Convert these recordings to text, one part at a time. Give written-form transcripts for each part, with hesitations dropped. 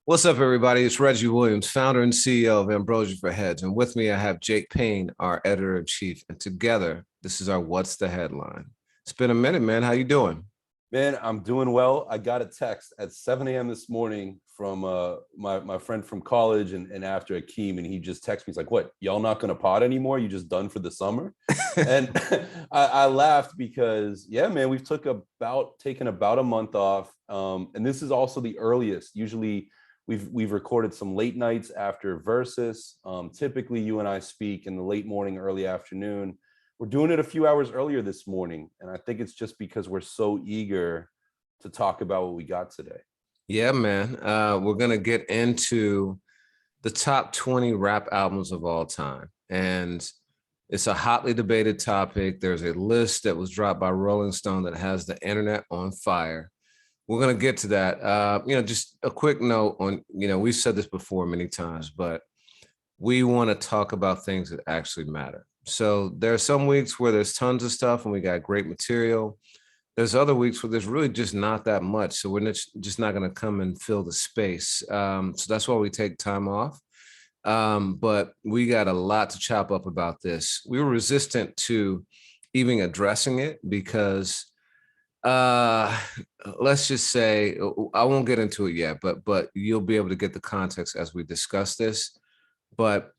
What's up, everybody? It's Reggie Williams, founder and CEO of Ambrosia For Heads. And with me, I have Jake Payne, our editor-in-chief. And together, this is our What's the Headline. It's been a minute, man. How you doing? Man, I'm doing well. I got a text at 7 a.m. this morning from my friend from college and after Akeem, and he just texted me. He's like, "What? Y'all not gonna pod anymore? You just done for the summer?" And I laughed because, yeah, man, we've taken about a month off, and this is also the earliest. Usually, we've recorded some late nights after Versus. Typically, you and I speak in the late morning, early afternoon. We're doing it a few hours earlier this morning, and I think it's just because we're so eager to talk about what we got today. Yeah, man. We're going to get into the top 20 rap albums of all time. And it's a hotly debated topic. There's a list that was dropped by Rolling Stone that has the internet on fire. We're going to get to that. Just a quick note on, we've said this before many times, but we want to talk about things that actually matter. So there are some weeks where there's tons of stuff and we got great material. There's other weeks where there's really just not that much. So we're just not going to come and fill the space. So that's why we take time off. But we got a lot to chop up about this. We were resistant to even addressing it because let's just say, I won't get into it yet, but you'll be able to get the context as we discuss this. But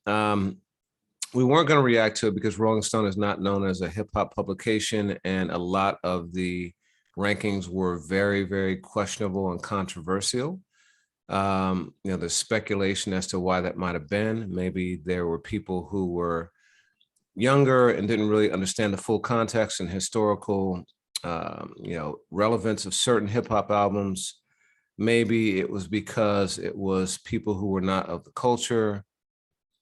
we weren't going to react to it because Rolling Stone is not known as a hip hop publication, and a lot of the rankings were very, very questionable and controversial. There's speculation as to why that might have been. Maybe there were people who were younger and didn't really understand the full context and historical, relevance of certain hip hop albums. Maybe it was because it was people who were not of the culture.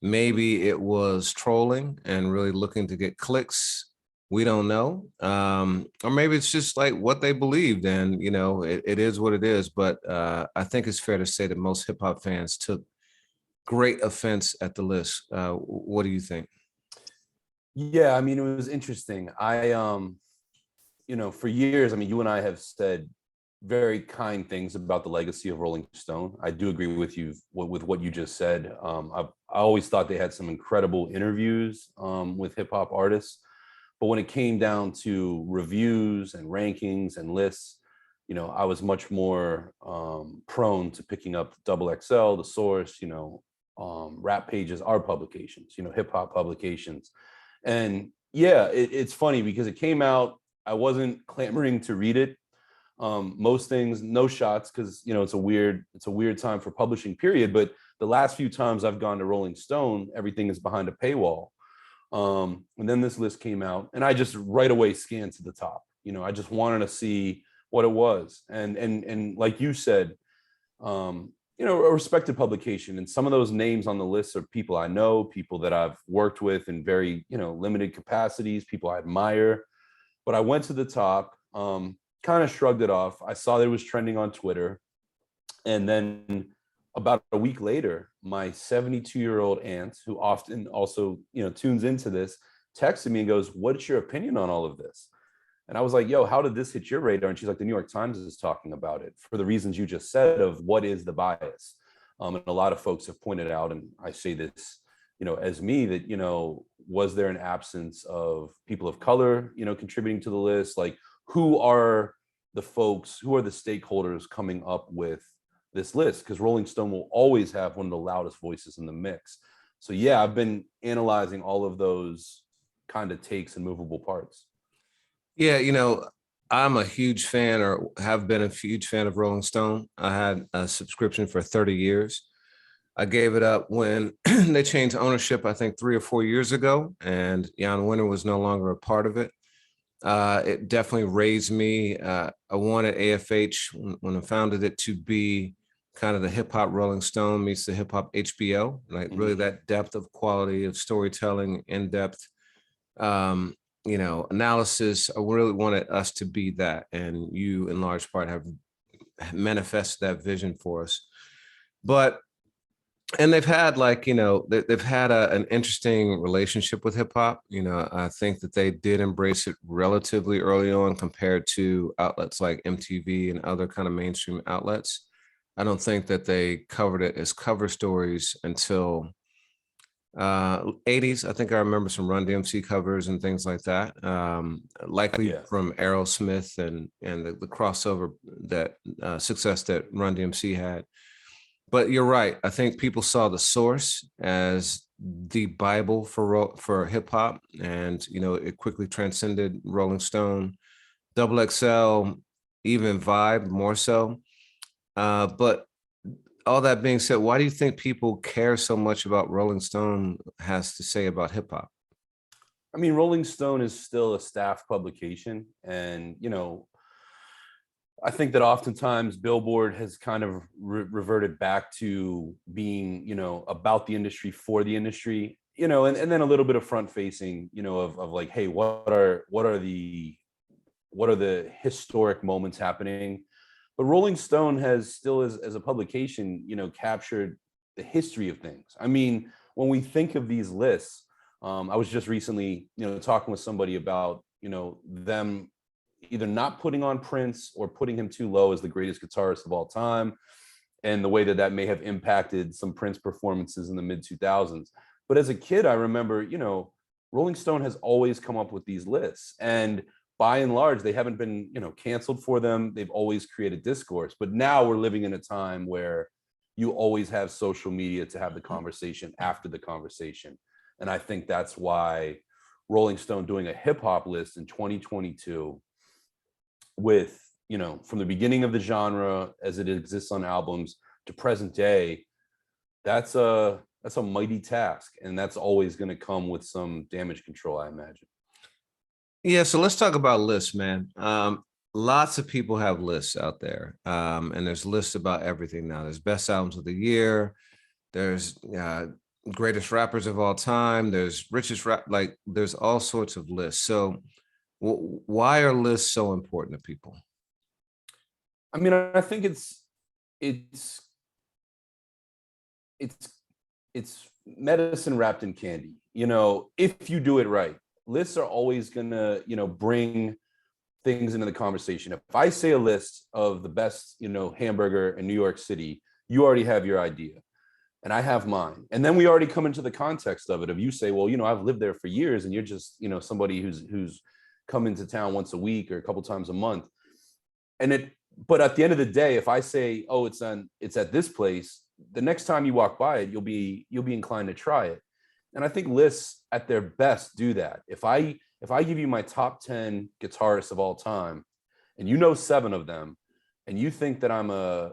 Maybe it was trolling and really looking to get clicks. We don't know. Or maybe it's just like what they believed, and it is what it is. But I think it's fair to say that most hip hop fans took great offense at the list. What do you think? Yeah, I mean, it was interesting. For years, I mean, you and I have said very kind things about the legacy of Rolling Stone. I do agree with you with what you just said. I always thought they had some incredible interviews with hip hop artists, but when it came down to reviews and rankings and lists, I was much more prone to picking up Double XL, The Source, Rap Pages, our publications, hip hop publications. And yeah, it's funny because it came out, I wasn't clamoring to read it. Most things, no shots, because it's a weird time for publishing, period. But the last few times I've gone to Rolling Stone, everything is behind a paywall. And then this list came out, and I just right away scanned to the top. I just wanted to see what it was, and like you said, a respected publication, and some of those names on the list are people I know, people that I've worked with in very limited capacities, people I admire. But I went to the top. Kind of shrugged it off. I saw that it was trending on Twitter. And then about a week later, my 72-year-old aunt, who often also, tunes into this, texted me and goes, "What's your opinion on all of this?" And I was like, "Yo, how did this hit your radar?" And she's like, "The New York Times is talking about it for the reasons you just said of what is the bias." And a lot of folks have pointed out, and I say this, as me, that, was there an absence of people of color, contributing to the list? Like, who are the stakeholders coming up with this list? Because Rolling Stone will always have one of the loudest voices in the mix. So yeah, I've been analyzing all of those kind of takes and movable parts. Yeah, I'm a huge fan, or have been a huge fan of Rolling Stone. I had a subscription for 30 years. I gave it up when they changed ownership, I think 3 or 4 years ago, and Jan Winter was no longer a part of it. It definitely raised me. I wanted AFH when I founded it to be kind of the hip hop Rolling Stone meets the hip hop HBO, like really that depth of quality of storytelling, in depth, analysis. I really wanted us to be that, and you, in large part, have manifested that vision for us. But and they've had they've had an interesting relationship with hip hop. I think that they did embrace it relatively early on compared to outlets like MTV and other kind of mainstream outlets. I don't think that they covered it as cover stories until 80s. I think I remember some Run DMC covers and things like that. Likely Yeah. from Aerosmith and the crossover that success that Run DMC had. But you're right. I think people saw the source as the Bible for hip hop, and it quickly transcended Rolling Stone, Double XL, even Vibe more so. But all that being said, why do you think people care so much about Rolling Stone has to say about hip hop? I mean, Rolling Stone is still a staff publication, and I think that oftentimes Billboard has kind of reverted back to being, about the industry for the industry, and then a little bit of front facing, of like, hey, what are the historic moments happening? But Rolling Stone has still, as a publication, captured the history of things. I mean, when we think of these lists, I was just recently, talking with somebody about, them either not putting on Prince or putting him too low as the greatest guitarist of all time, and the way that that may have impacted some Prince performances in the mid 2000s. But as a kid, I remember, Rolling Stone has always come up with these lists, and by and large, they haven't been, canceled for them. They've always created discourse. But now we're living in a time where you always have social media to have the conversation after the conversation. And I think that's why Rolling Stone doing a hip hop list in 2022 with, from the beginning of the genre as it exists on albums to present day, that's a mighty task. And that's always going to come with some damage control, I imagine. Yeah, so let's talk about lists, man. Lots of people have lists out there, and there's lists about everything now. There's best albums of the year. There's greatest rappers of all time. There's richest rap. Like there's all sorts of lists. So, why are lists so important to people? I mean, I think it's it's it's medicine wrapped in candy. If you do it right, lists are always gonna, bring things into the conversation. If I say a list of the best, hamburger in New York City, you already have your idea, and I have mine. And then we already come into the context of it. If you say, well, I've lived there for years, and you're just, somebody who's come into town once a week or a couple times a month, but at the end of the day, if I say, oh, it's at this place, the next time you walk by it, you'll be inclined to try it. And I think lists at their best do that. If I give you my top 10 guitarists of all time, and 7 of them, and you think that I'm a,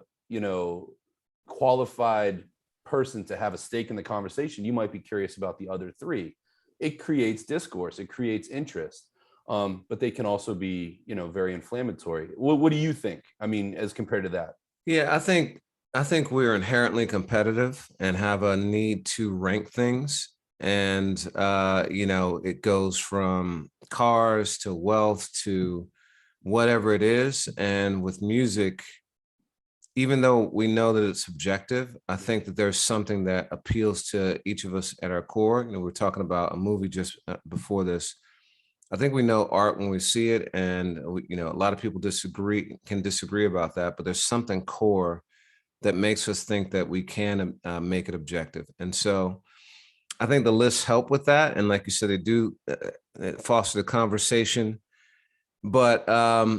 qualified person to have a stake in the conversation, you might be curious about the other 3. It creates discourse, it creates interest. But they can also be, very inflammatory. What do you think? I mean, as compared to that? Yeah, I think we're inherently competitive and have a need to rank things. And it goes from cars to wealth to whatever it is. And with music, even though we know that it's subjective, I think that there's something that appeals to each of us at our core. We're talking about a movie just before this. I think we know art when we see it, and a lot of people can disagree about that, but there's something core that makes us think that we can make it objective. And so I think the lists help with that, and like you said, they do foster the conversation. But I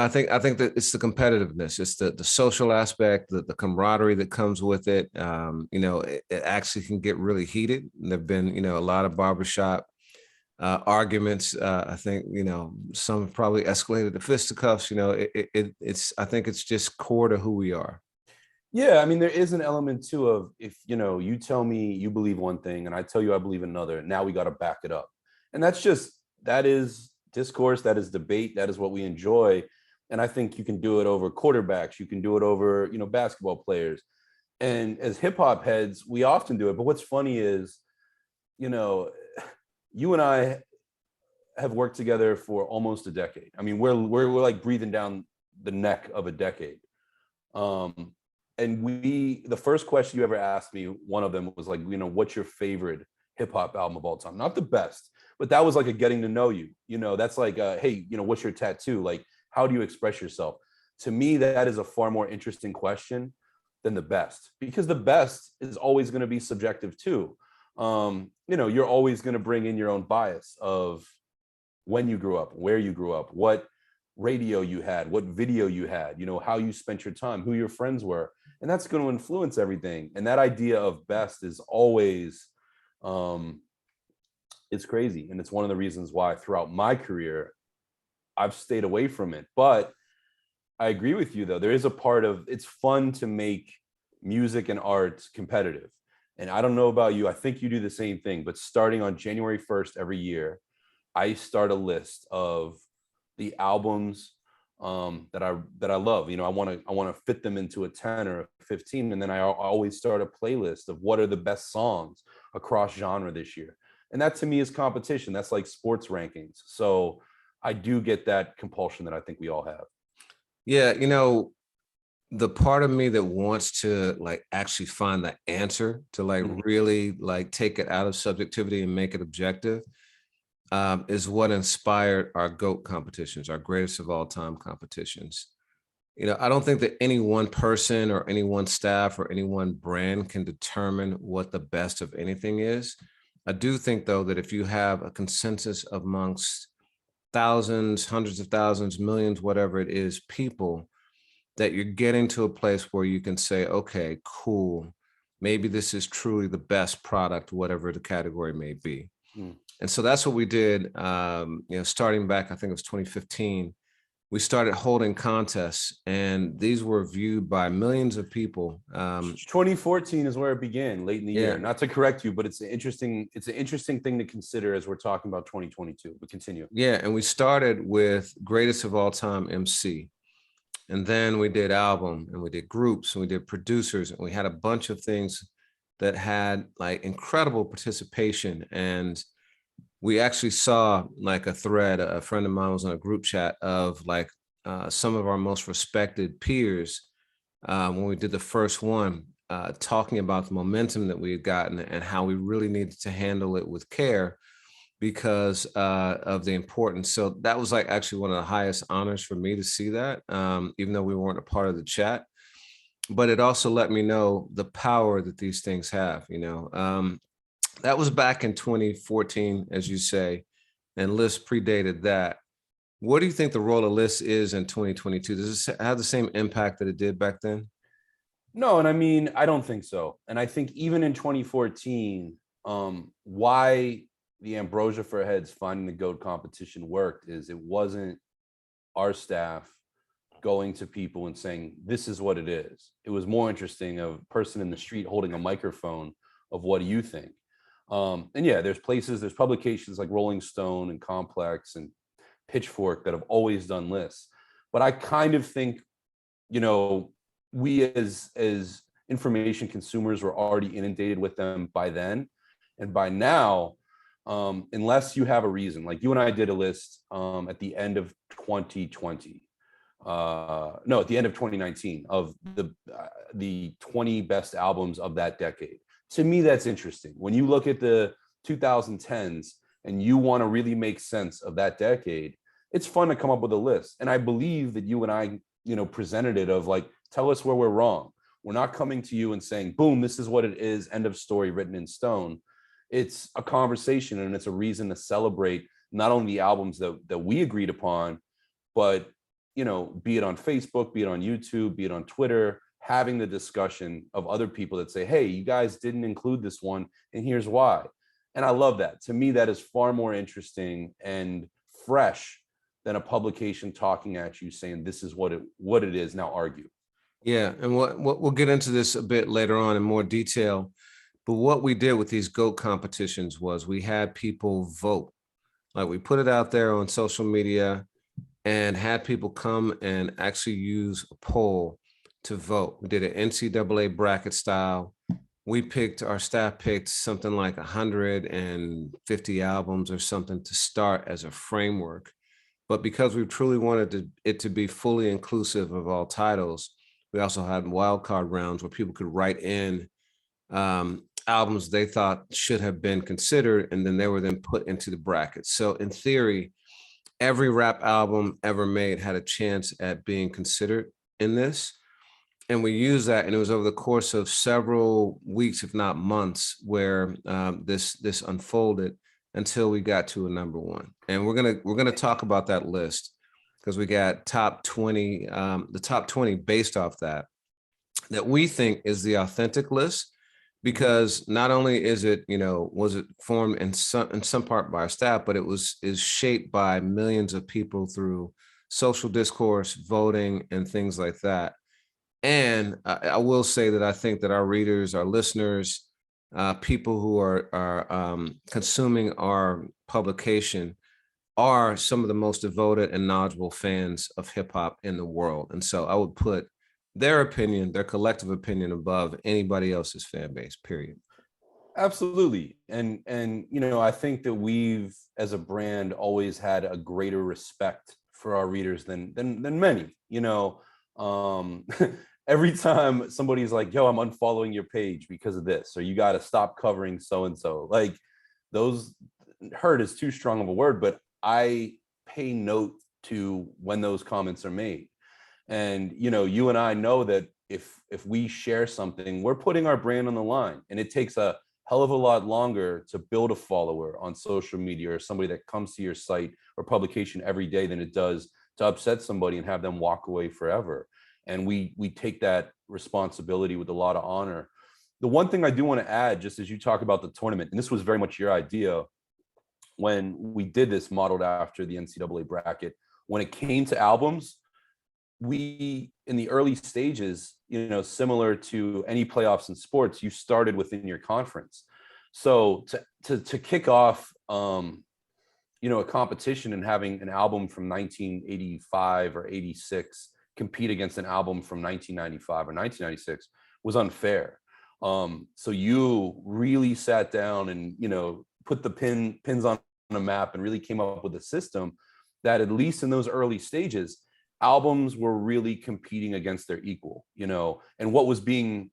think that it's the competitiveness, it's the social aspect, the camaraderie that comes with it. It actually can get really heated. There've been a lot of barbershop arguments. I think some have probably escalated to fisticuffs. It's I think it's just core to who we are. Yeah, I mean, there is an element too of, if you tell me you believe one thing and I tell you I believe another, now we got to back it up. And that is discourse, that is debate, that is what we enjoy. And I think you can do it over quarterbacks, you can do it over, basketball players. And as hip hop heads, we often do it. But what's funny is, you know, you and I have worked together for almost a decade. I mean, we're like breathing down the neck of a decade. And the first question you ever asked me, one of them was like, what's your favorite hip hop album of all time? Not the best, but that was like a getting to know you. That's like, hey, what's your tattoo? Like, how do you express yourself? To me, that is a far more interesting question. than the best, because the best is always going to be subjective too. You're always going to bring in your own bias of when you grew up, where you grew up, what radio you had, what video you had, how you spent your time, who your friends were. And that's going to influence everything. And that idea of best is always, it's crazy. And it's one of the reasons why throughout my career, I've stayed away from it. But I agree with you, though. There is a part of it's fun to make music and art competitive. And I don't know about you, I think you do the same thing, but starting on January 1st every year, I start a list of the albums that I love. I want to fit them into a 10 or a 15, and then I always start a playlist of what are the best songs across genre this year. And that to me is competition. That's like sports rankings. So I do get that compulsion that I think we all have. Yeah, the part of me that wants to like actually find the answer to like really like take it out of subjectivity and make it objective is what inspired our GOAT competitions, our greatest of all time competitions. I don't think that any one person or any one staff or any one brand can determine what the best of anything is. I do think, though, that if you have a consensus amongst thousands, hundreds of thousands, millions, whatever it is, people, that you're getting to a place where you can say, okay, cool, maybe this is truly the best product, whatever the category may be. And so that's what we did, starting back, I think it was 2015. We started holding contests, and these were viewed by millions of people. 2014 is where it began, late in the year. Not to correct you, but it's an interesting thing to consider as we're talking about 2022. But continue. Yeah, and we started with greatest of all time MC. And then we did album, and we did groups, and we did producers, and we had a bunch of things that had like incredible participation. And we actually saw like a thread, a friend of mine was in a group chat of like some of our most respected peers when we did the first one, talking about the momentum that we had gotten and how we really needed to handle it with care because of the importance. So that was like actually one of the highest honors for me to see that, even though we weren't a part of the chat. But it also let me know the power that these things have, that was back in 2014, as you say, and lists predated that. What do you think the role of lists is in 2022? Does it have the same impact that it did back then? No, and I mean, I don't think so. And I think even in 2014, why the Ambrosia for Heads Finding the GOAT competition worked is it wasn't our staff going to people and saying, this is what it is. It was more interesting of a person in the street holding a microphone of what do you think? And yeah, there's publications like Rolling Stone and Complex and Pitchfork that have always done lists. But I kind of think, we as information consumers were already inundated with them by then. And by now, unless you have a reason, like you and I did a list at the end of 2020. At the end of 2019 of the 20 best albums of that decade. To me, that's interesting. When you look at the 2010s and you want to really make sense of that decade, it's fun to come up with a list. And I believe that you and I, presented it of like, tell us where we're wrong. We're not coming to you and saying, boom, this is what it is, end of story, written in stone. It's a conversation and it's a reason to celebrate not only the albums that we agreed upon, but, be it on Facebook, be it on YouTube, be it on Twitter, having the discussion of other people that say, hey, you guys didn't include this one, and here's why. And I love that. To me, that is far more interesting and fresh than a publication talking at you saying, this is what it is, now argue. Yeah, and what we'll get into this a bit later on in more detail. But what we did with these GOAT competitions was we had people vote. Like we put it out there on social media and had people come and actually use a poll to vote. We did an NCAA bracket style. Our staff picked something like 150 albums or something to start as a framework. But because we truly wanted it to be fully inclusive of all titles, we also had wildcard rounds where people could write in albums they thought should have been considered, and then they were then put into the bracket. So in theory, every rap album ever made had a chance at being considered in this. and we used that, and it was over the course of several weeks, if not months, where this unfolded until we got to a number one. And we're gonna talk about that list because we got top 20, the top 20 based off that we think is the authentic list, because not only is it, was it formed in some part by our staff, but is shaped by millions of people through social discourse, voting, and things like that. And I will say that I think that our readers, our listeners, people who are consuming our publication are some of the most devoted and knowledgeable fans of hip hop in the world. And so I would put their opinion, their collective opinion, above anybody else's fan base, period. Absolutely. And I think that we've, as a brand, always had a greater respect for our readers than many. Every time somebody's like, yo, I'm unfollowing your page because of this, or you got to stop covering so and so, like, those, hurt is too strong of a word, but I pay note to when those comments are made. And you and I know that if we share something, we're putting our brand on the line, and it takes a hell of a lot longer to build a follower on social media or somebody that comes to your site or publication every day than it does to upset somebody and have them walk away forever. And we take that responsibility with a lot of honor. The one thing I do want to add, just as you talk about the tournament, and this was very much your idea when we did this, modeled after the NCAA bracket, when it came to albums, we, in the early stages, similar to any playoffs in sports, you started within your conference. So to kick off, a competition and having an album from 1985 or 86 compete against an album from 1995 or 1996 was unfair. So you really sat down and, put the pins on a map and really came up with a system that, at least in those early stages, albums were really competing against their equal, and what was being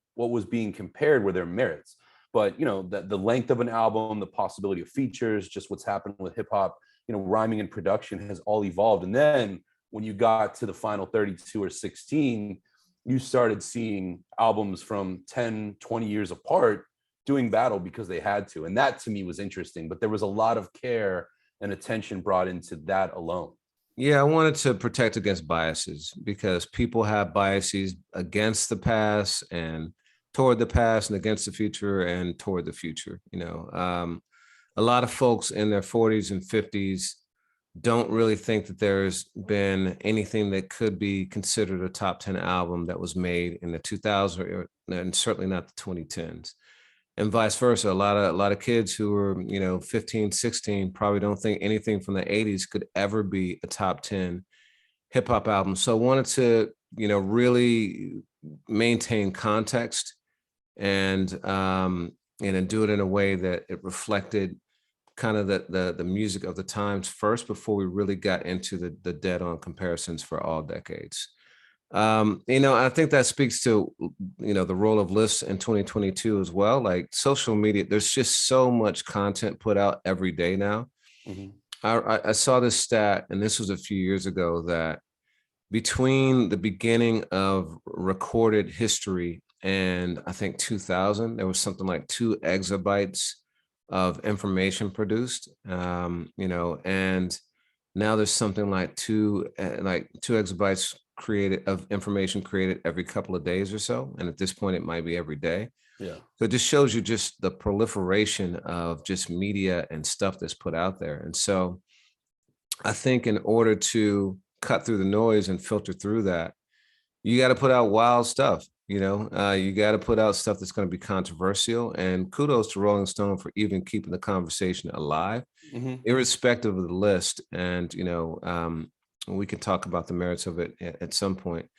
compared were their merits. But the length of an album, the possibility of features, just what's happened with hip hop, rhyming and production has all evolved. And then when you got to the final 32 or 16, you started seeing albums from 10, 20 years apart doing battle because they had to. And that, to me, was interesting. But there was a lot of care and attention brought into that alone. Yeah, I wanted to protect against biases, because people have biases against the past and toward the past, and against the future and toward the future. A lot of folks in their 40s and 50s don't really think that there's been anything that could be considered a top 10 album that was made in the 2000s, and certainly not the 2010s. And vice versa. A lot of kids who are, 15, 16 probably don't think anything from the 80s could ever be a top 10 hip hop album. So I wanted to, really maintain context, and do it in a way that it reflected kind of the music of the times first, before we really got into the dead on comparisons for all decades. I think that speaks to, the role of lists in 2022 as well. Like, social media, there's just so much content put out every day now. Mhm. I saw this stat, and this was a few years ago, that between the beginning of recorded history and I think 2000, there was something like 2 exabytes of information produced, and now there's something like 2 exabytes created of information created every couple of days or so. And at this point, it might be every day. Yeah. So it just shows you just the proliferation of just media and stuff that's put out there. And so I think in order to cut through the noise and filter through that, you got to put out wild stuff. You got to put out stuff that's going to be controversial. And kudos to Rolling Stone for even keeping the conversation alive, Mhm. irrespective of the list. And, we can talk about the merits of it at some point.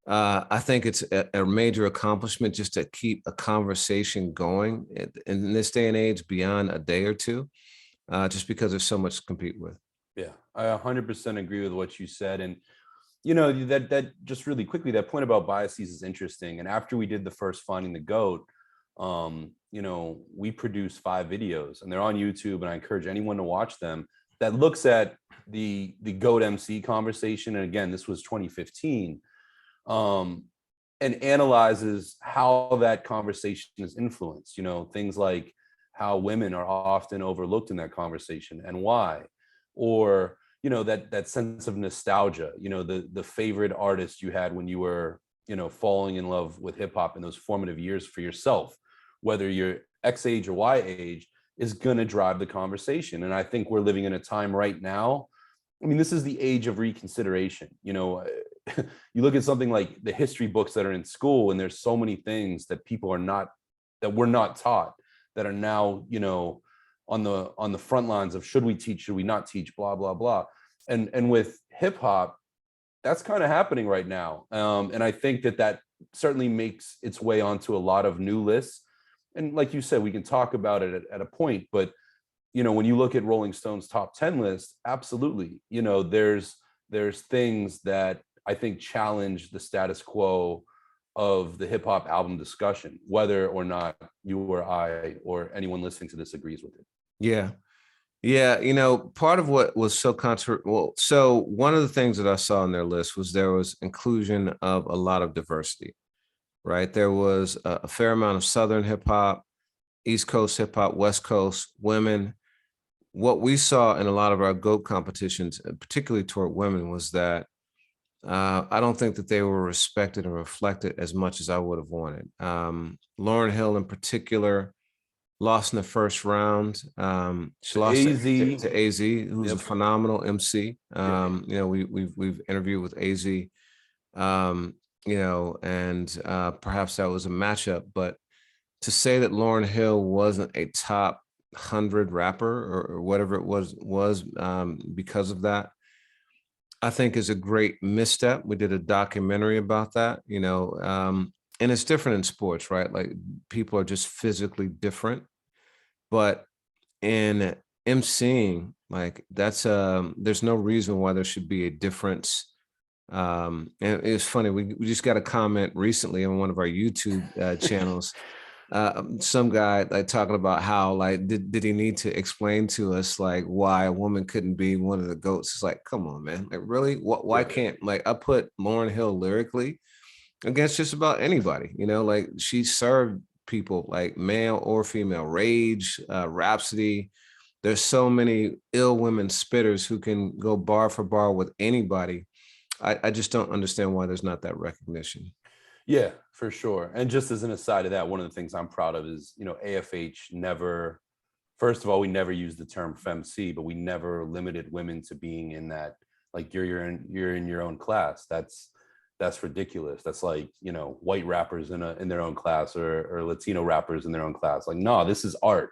I think it's a major accomplishment just to keep a conversation going in this day and age beyond a day or two, just because there's so much to compete with. Yeah, I 100% agree with what you said. And that just really quickly, that point about biases is interesting. And after we did the first Finding the GOAT, we produced 5 videos, and they're on YouTube, and I encourage anyone to watch them, that looks at the GOAT MC conversation. And again, this was 2015. and analyzes how that conversation is influenced, things like how women are often overlooked in that conversation and why, or that sense of nostalgia, the favorite artist you had when you were falling in love with hip hop in those formative years for yourself, whether you're X age or Y age, is going to drive the conversation. And I think we're living in a time right now. I mean, this is the age of reconsideration. You look at something like the history books that are in school, and there's so many things that that we're not taught, that are now, on the front lines of should we teach, should we not teach, blah, blah, blah. And with hip hop, that's kind of happening right now. And I think that certainly makes its way onto a lot of new lists. And like you said, we can talk about it at a point, but when you look at Rolling Stone's top 10 list, absolutely, there's things that I think challenge the status quo of the hip hop album discussion, whether or not you or I or anyone listening to this agrees with it. Yeah. Yeah. Part of what was so controversial. So one of the things that I saw on their list was there was inclusion of a lot of diversity, right? There was a fair amount of Southern hip hop, East Coast hip hop, West Coast, women. What we saw in a lot of our GOAT competitions, particularly toward women, was that I don't think that they were respected and reflected as much as I would have wanted. Lauryn Hill, in particular, lost in the first round. She lost to AZ, who's a phenomenal MC. We've interviewed with AZ, and perhaps that was a matchup. But to say that Lauryn Hill wasn't a top 100 rapper or whatever it was because of that, I think is a great misstep. We did a documentary about that, and it's different in sports, right? Like people are just physically different, but in emceeing, like that's there's no reason why there should be a difference. And it's funny, we just got a comment recently on one of our YouTube channels. Some guy like talking about how like did he need to explain to us like why a woman couldn't be one of the GOATs? It's like, come on, man, like really, why can't, like, I put Lauryn Hill lyrically against just about anybody, like she served people like male or female. Rage, Rhapsody, there's so many ill women spitters who can go bar for bar with anybody. I just don't understand why there's not that recognition. Yeah, for sure. And just as an aside of that, one of the things I'm proud of is, AFH never, first of all, we never used the term femc, but we never limited women to being in that, like you're in your own class. That's ridiculous. That's like, white rappers in their own class, or Latino rappers in their own class. Like, no, this is art.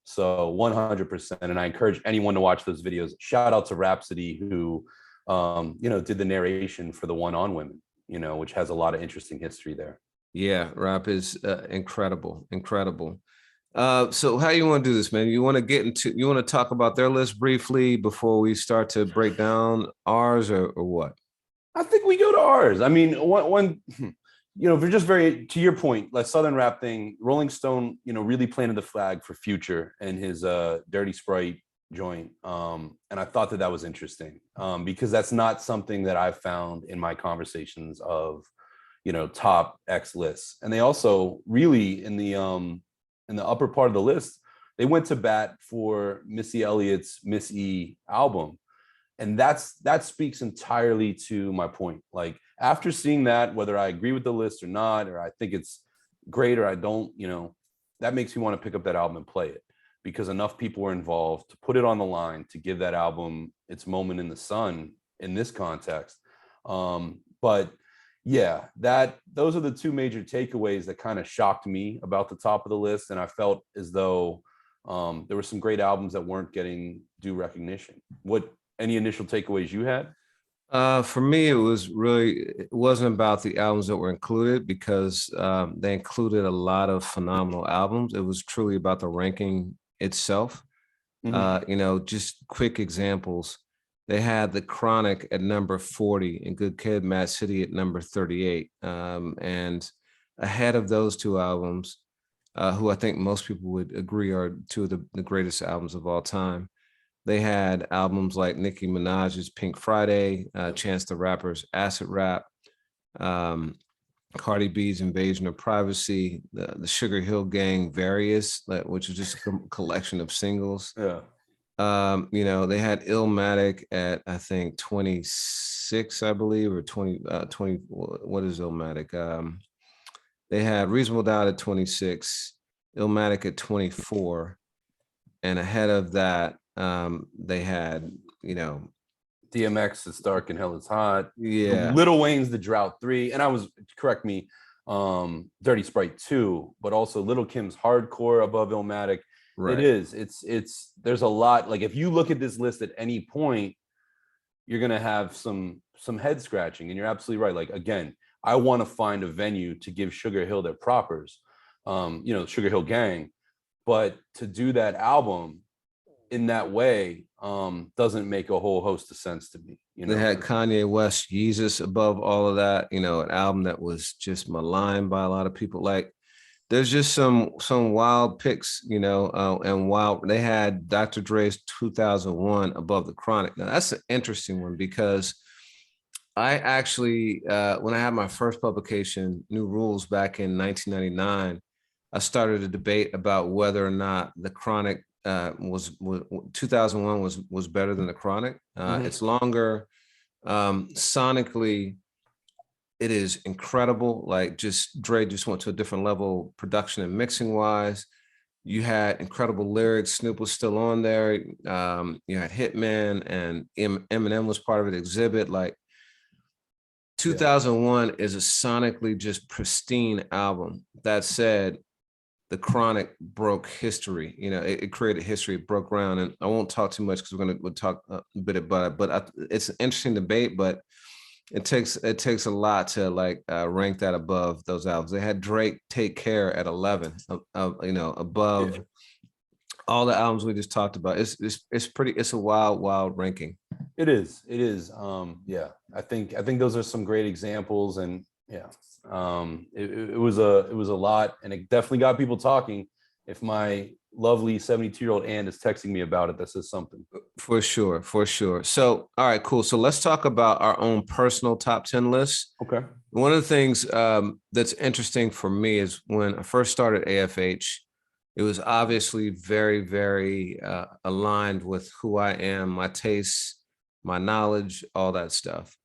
So 100%. And I encourage anyone to watch those videos. Shout out to Rhapsody, who, did the narration for the One on Women, which has a lot of interesting history there. Yeah, rap is incredible. So how you want to do this, man? You want to talk about their list briefly before we start to break down ours, or what? I think we go to ours. I mean, one for just very, to your point, like Southern rap thing, Rolling Stone, really planted the flag for Future and his Dirty Sprite joint. And I thought that was interesting, because that's not something that I've found in my conversations of, top X lists. And they also really in the upper part of the list, they went to bat for Missy Elliott's Miss E album. And that speaks entirely to my point. Like after seeing that, whether I agree with the list or not, or I think it's great or I don't, that makes me want to pick up that album and play it, because enough people were involved to put it on the line, to give that album its moment in the sun in this context. But yeah, those are the two major takeaways that kind of shocked me about the top of the list. And I felt as though there were some great albums that weren't getting due recognition. Any initial takeaways you had? For me, it wasn't about the albums that were included, because they included a lot of phenomenal albums. It was truly about the ranking itself. Just quick examples. They had The Chronic at number 40 and Good Kid, Mad City at number 38. And ahead of those two albums, who I think most people would agree are two of the greatest albums of all time, they had albums like Nicki Minaj's Pink Friday, Chance the Rapper's Acid Rap, Cardi B's Invasion of Privacy, the Sugar Hill Gang Various, which is just a collection of singles. Yeah. You know, they had Illmatic at, I think, 26, I believe, or 20. What is Illmatic? They had Reasonable Doubt at 26, Illmatic at 24, and ahead of that, they had, you know, DMX, It's Dark and Hell Is Hot. yeah, Lil Wayne's The Drought 3. And I was, correct me, Dirty Sprite 2, but also Little Kim's Hardcore above Illmatic. right. It's there's a lot. Like if you look at this list at any point, you're gonna have some head scratching. And you're absolutely right. Like again, I want to find a venue to give Sugar Hill their propers, you know, Sugar Hill Gang. But to do that album in that way doesn't make a whole host of sense to me. You know, They had Kanye West, Yeezus above all of that. You know, an album that was just maligned by a lot of people. Like, there's just some wild picks, you know, and wild. They had Dr. Dre's 2001 above the Chronic. Now that's an interesting one because I actually, when I had my first publication, New Rules, back in 1999, I started a debate about whether or not the Chronic was 2001 was better than the Chronic. It's longer, sonically. It is incredible. Like, just Dre just went to a different level, production and mixing wise. You had incredible lyrics. Snoop was still on there. You had Hitman, and Eminem was part of it. Exhibit. Like, 2001 is a sonically just pristine album. That said, the Chronic broke history. You know, it created history, it broke ground. And I won't talk too much because we'll talk a bit about it. But it's an interesting debate. But it takes a lot to like rank that above those albums. They had Drake Take Care at 11, you know, above all the albums we just talked about. It's a wild ranking. It is. Yeah, I think those are some great examples, and yeah, it was a lot, and it definitely got people talking. If my lovely 72-year-old aunt is texting me about it, that says something. For sure. So, all right, cool. So let's talk about our own personal top 10 lists. Okay. One of the things that's interesting for me is when I first started AFH, it was obviously very, very aligned with who I am, my tastes, my knowledge, all that stuff.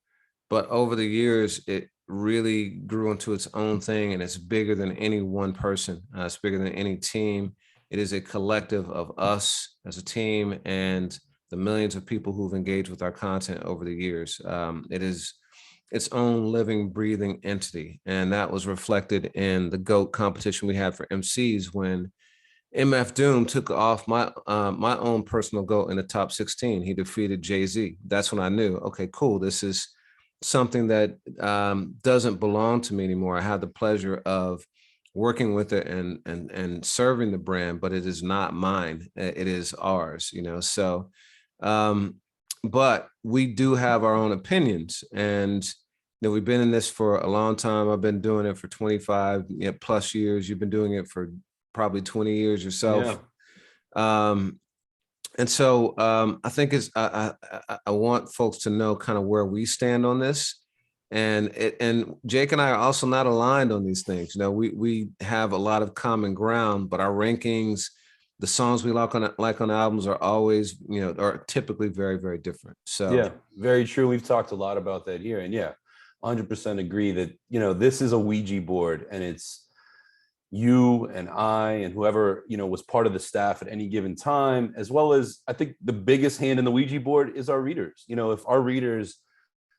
But over the years, it really grew into its own thing, and it's bigger than any one person. It's bigger than any team. It is a collective of us as a team and the millions of people who've engaged with our content over the years. It is its own living, breathing entity. And that was reflected in the GOAT competition we had for MCs when MF Doom took off my own personal GOAT in the top 16. He defeated Jay-Z. That's when I knew, okay, cool. This is something that doesn't belong to me anymore. I had the pleasure of working with it and serving the brand, but it is not mine. It is ours, you know. So, but we do have our own opinions, and you know, we've been in this for a long time. I've been doing it for 25 plus years. You've been doing it for probably 20 years yourself. Yeah. And so I think I want folks to know kind of where we stand on this. And Jake and I are also not aligned on these things. You know, we have a lot of common ground, but our rankings, the songs we like on the albums are always, you know, are typically very, very different. So yeah, very true. We've talked a lot about that here, and yeah, 100% agree that, you know, this is a Ouija board, and it's you and I and whoever, you know, was part of the staff at any given time, as well as I think the biggest hand in the Ouija board is our readers. You know, if our readers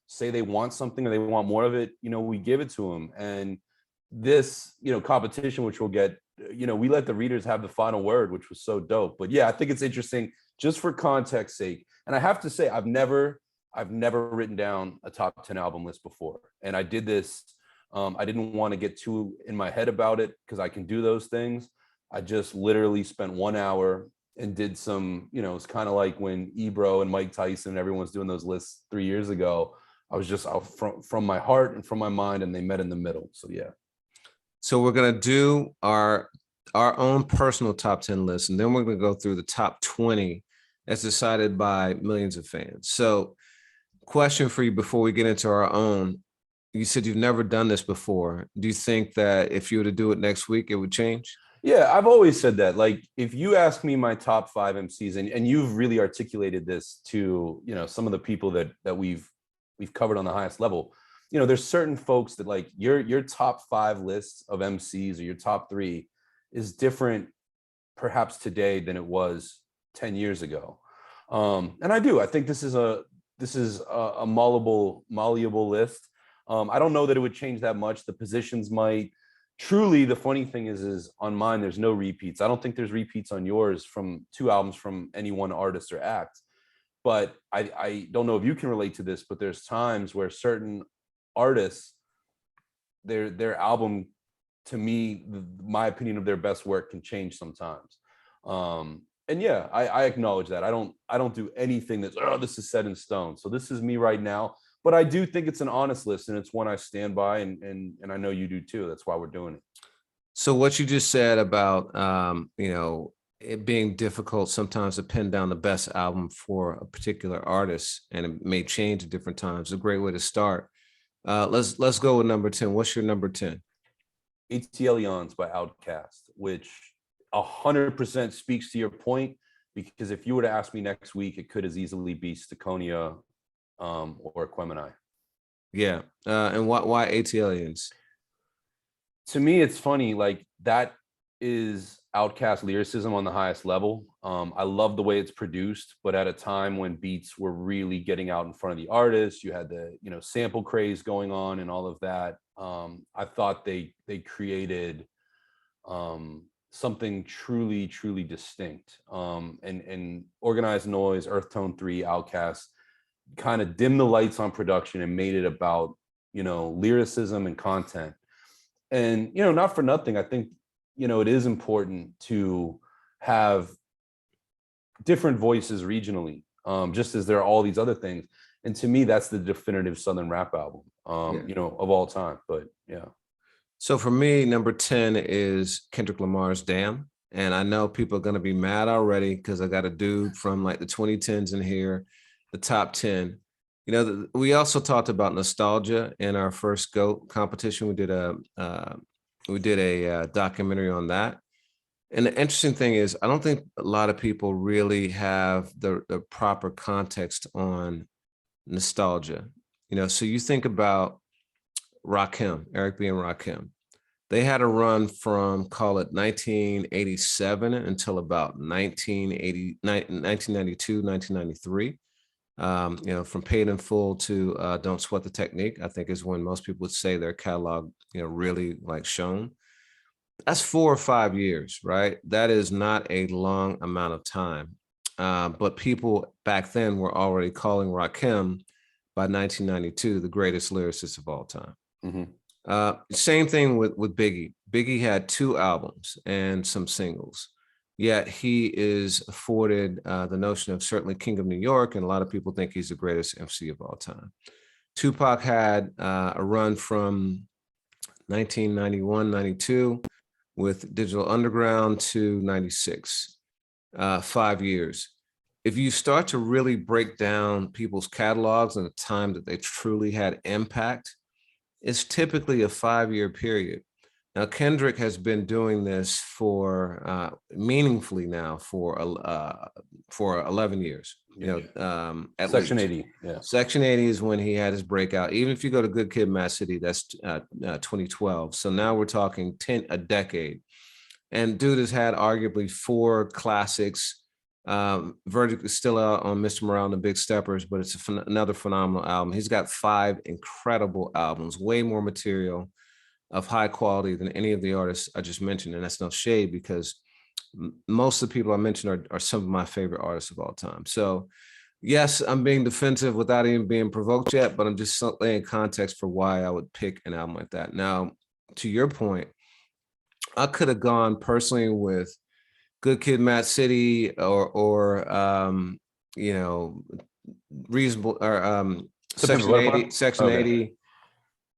say they want something or they want more of it, you know, we give it to them. And this, you know, competition, which we'll get, you know, we let the readers have the final word, which was so dope. But yeah, I think it's interesting just for context sake. And I have to say, I've never written down a top 10 album list before. And I did this. I didn't want to get too in my head about it because I can do those things. I just literally spent 1 hour and did some, you know, it's kind of like when Ebro and Mike Tyson and everyone's doing those lists 3 years ago. I was just out from my heart and from my mind, and they met in the middle. So yeah. So we're gonna do our own personal top 10 list, and then we're gonna go through the top 20 as decided by millions of fans. So, question for you before we get into our own: you said you've never done this before. Do you think that if you were to do it next week, it would change? Yeah, I've always said that. Like, if you ask me my top 5 MCs, and you've really articulated this to, some of the people that we've covered on the highest level, there's certain folks that, like, your top 5 lists of MCs or your top 3 is different perhaps today than it was 10 years ago. And I think this is a malleable list. I don't know that it would change that much. The positions might. Truly, the funny thing is on mine, there's no repeats. I don't think there's repeats on yours from 2 albums from any one artist or act. But I don't know if you can relate to this, but there's times where certain artists, their album, to me, my opinion of their best work can change sometimes. And yeah, I acknowledge that. I don't do anything that's, this is set in stone. So this is me right now. But I do think it's an honest list, and it's one I stand by, and I know you do too. That's why we're doing it. So what you just said about it being difficult sometimes to pin down the best album for a particular artist, and it may change at different times. A great way to start. Let's go with number 10. What's your number 10? ATLians by Outkast, which 100% speaks to your point, because if you were to ask me next week, it could as easily be Staconia or Aquemini. Yeah. And why ATLians? To me, it's funny, like, that is Outkast lyricism on the highest level. I love the way it's produced, but at a time when beats were really getting out in front of the artist, you had the sample craze going on and all of that. I thought they created something truly, truly distinct. And Organized Noise, Earth Tone 3, Outkast kind of dimmed the lights on production and made it about lyricism and content. And not for nothing, I think it is important to have different voices regionally, just as there are all these other things. And to me, that's the definitive Southern rap album, of all time. But yeah. So for me, number 10 is Kendrick Lamar's Damn. And I know people are going to be mad already because I got a dude from like the 2010s in here, the top 10. We also talked about nostalgia in our first GOAT competition. We did a documentary on that. And the interesting thing is, I don't think a lot of people really have the proper context on nostalgia. So you think about Rakim, Eric B. and Rakim. They had a run from, call it 1987 until about 1992, 1993. From Paid in Full to Don't Sweat the Technique, I think is when most people would say their catalog, really like shone. That's 4 or 5 years, right? That is not a long amount of time. But people back then were already calling Rakim by 1992 the greatest lyricist of all time. Mm-hmm. Same thing with Biggie. Biggie had 2 albums and some singles. Yet he is afforded the notion of certainly King of New York, and a lot of people think he's the greatest MC of all time. Tupac had a run from 1991, 92 with Digital Underground to 96, 5 years. If you start to really break down people's catalogs and the time that they truly had impact, it's typically a 5-year period. Now, Kendrick has been doing this for meaningfully now for 11 years. At Section least. 80. Yeah. Section 80 is when he had his breakout. Even if you go to Good Kid, Mad City, that's 2012. So now we're talking a decade. And dude has had arguably 4 classics. Verdict is still out on Mr. Morale and the Big Steppers, but it's another phenomenal album. He's got 5 incredible albums, way more material of high quality than any of the artists I just mentioned. And that's no shade, because most of the people I mentioned are some of my favorite artists of all time. So yes, I'm being defensive without even being provoked yet, but I'm just laying context for why I would pick an album like that. Now, to your point, I could have gone personally with Good Kid, Mad City, or reasonable, or Section 80, Section 80.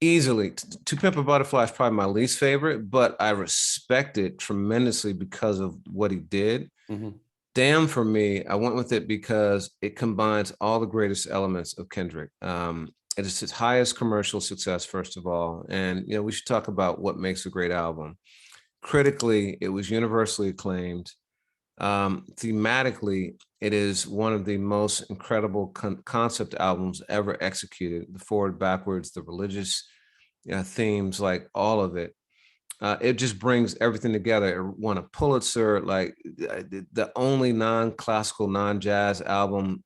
Easily. To Pimp a Butterfly is probably my least favorite, but I respect it tremendously because of what he did. Mm-hmm. Damn, for me, I went with it because it combines all the greatest elements of Kendrick. It is its highest commercial success, first of all. And, we should talk about what makes a great album. Critically, it was universally acclaimed. Thematically, it is one of the most incredible concept albums ever executed. The forward, backwards, the religious themes, like all of it. It just brings everything together. It won a Pulitzer, like the only non-classical, non-jazz album,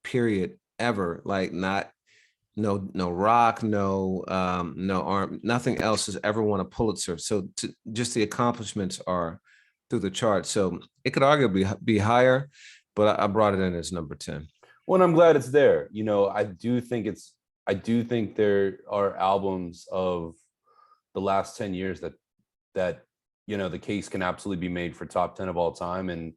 period, ever. Like not no rock, no arm, nothing else has ever won a Pulitzer. So just the accomplishments are through the charts. So it could arguably be higher, but I brought it in as number 10. Well, and I'm glad it's there. I do think there are albums of the last 10 years that the case can absolutely be made for top 10 of all time. And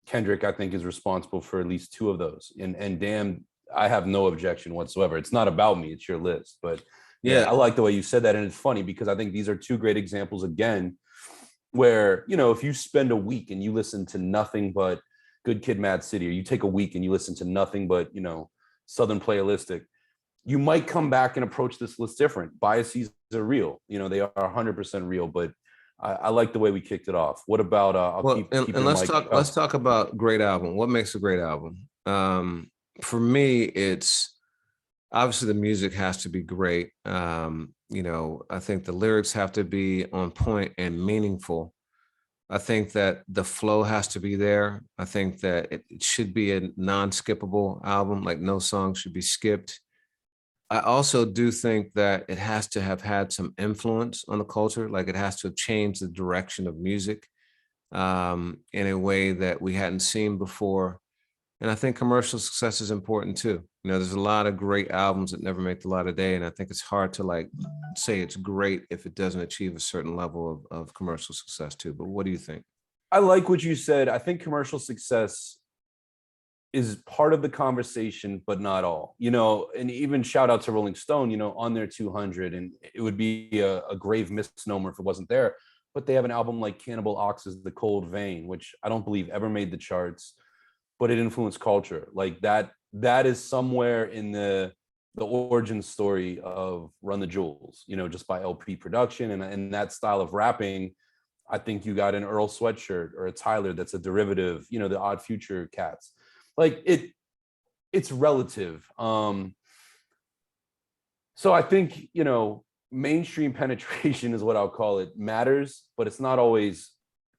Kendrick, I think, is responsible for at least 2 of those. And damn, I have no objection whatsoever. It's not about me, it's your list. But yeah, I like the way you said that. And it's funny because I think these are 2 great examples again, where, if you spend a week and you listen to nothing but Good Kid, Mad City, or you take a week and you listen to nothing but, Southern Playalistic, you might come back and approach this list different. Biases are real, they are 100% real, but I like the way we kicked it off. What about let's talk about great album. What makes a great album? For me, it's obviously the music has to be great. I think the lyrics have to be on point and meaningful. I think that the flow has to be there. I think that it should be a non-skippable album, like no song should be skipped. I also do think that it has to have had some influence on the culture, like it has to have changed the direction of music in a way that we hadn't seen before. And I think commercial success is important too. There's a lot of great albums that never make the light of day, and I think it's hard to like say it's great if it doesn't achieve a certain level of commercial success too. But what do you think? I like what you said. I think commercial success is part of the conversation, but not all, and even shout out to Rolling Stone, on their 200, and it would be a grave misnomer if it wasn't there. But they have an album like Cannibal Ox's The Cold Vein, which I don't believe ever made the charts, but it influenced culture. Like that is somewhere in the origin story of Run the Jewels, just by LP production and that style of rapping. I think you got an Earl Sweatshirt or a Tyler that's a derivative, the Odd Future cats. Like it's relative. So I think, mainstream penetration is what I'll call it, matters, but it's not always.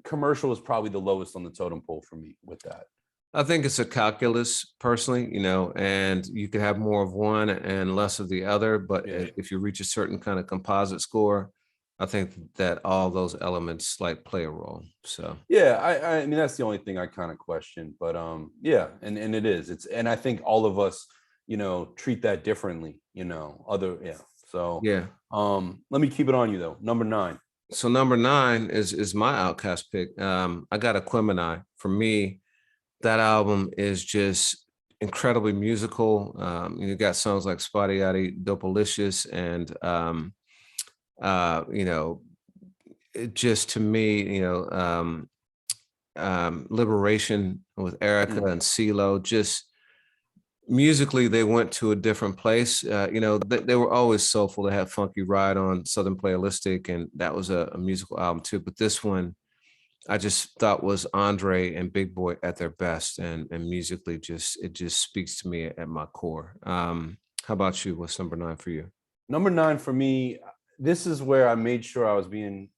Commercial is probably the lowest on the totem pole for me with that. I think it's a calculus personally, and you could have more of one and less of the other. But if you reach a certain kind of composite score, I think that all those elements like play a role. So yeah, I mean that's the only thing I kind of question. But yeah, and it is. And I think all of us, treat that differently. So yeah. Let me keep it on you though. Number 9. So number 9 is my Outcast pick. I got Aquemini. For me, that album is just incredibly musical. You got songs like Spotty Yachty, Dopalicious, and it just to me, Liberation with Erica and CeeLo. Just musically, they went to a different place. They were always soulful. They had Funky Ride on Southern Playalistic, and that was a musical album too. But this one, I just thought was Andre and Big Boy at their best, and musically, it just speaks to me at my core. How about you? What's number 9 for you? Number 9 for me, this is where I made sure I was being,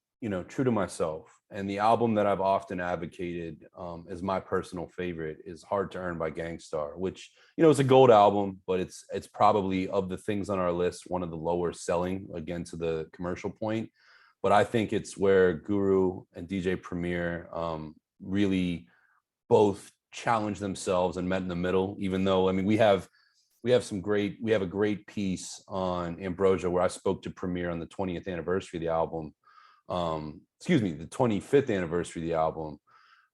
true to myself. And the album that I've often advocated as my personal favorite is Hard to Earn by Gang Starr, which, is a gold album, but it's probably, of the things on our list, one of the lower selling, again, to the commercial point. But I think it's where Guru and DJ Premier really both challenged themselves and met in the middle, even though, I mean, we have a great piece on Ambrosia where I spoke to Premier on the 20th anniversary of the album. The 25th anniversary of the album.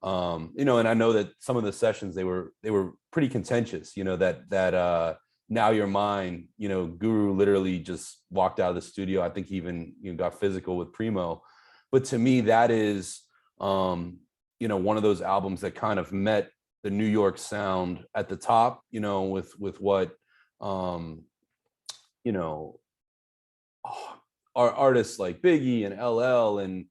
And I know that some of the sessions they were pretty contentious, that Now You're Mine, Guru literally just walked out of the studio. I think he even got physical with Primo. But to me, that is one of those albums that kind of met the New York sound at the top, with what um, you know, our artists like Biggie and LL and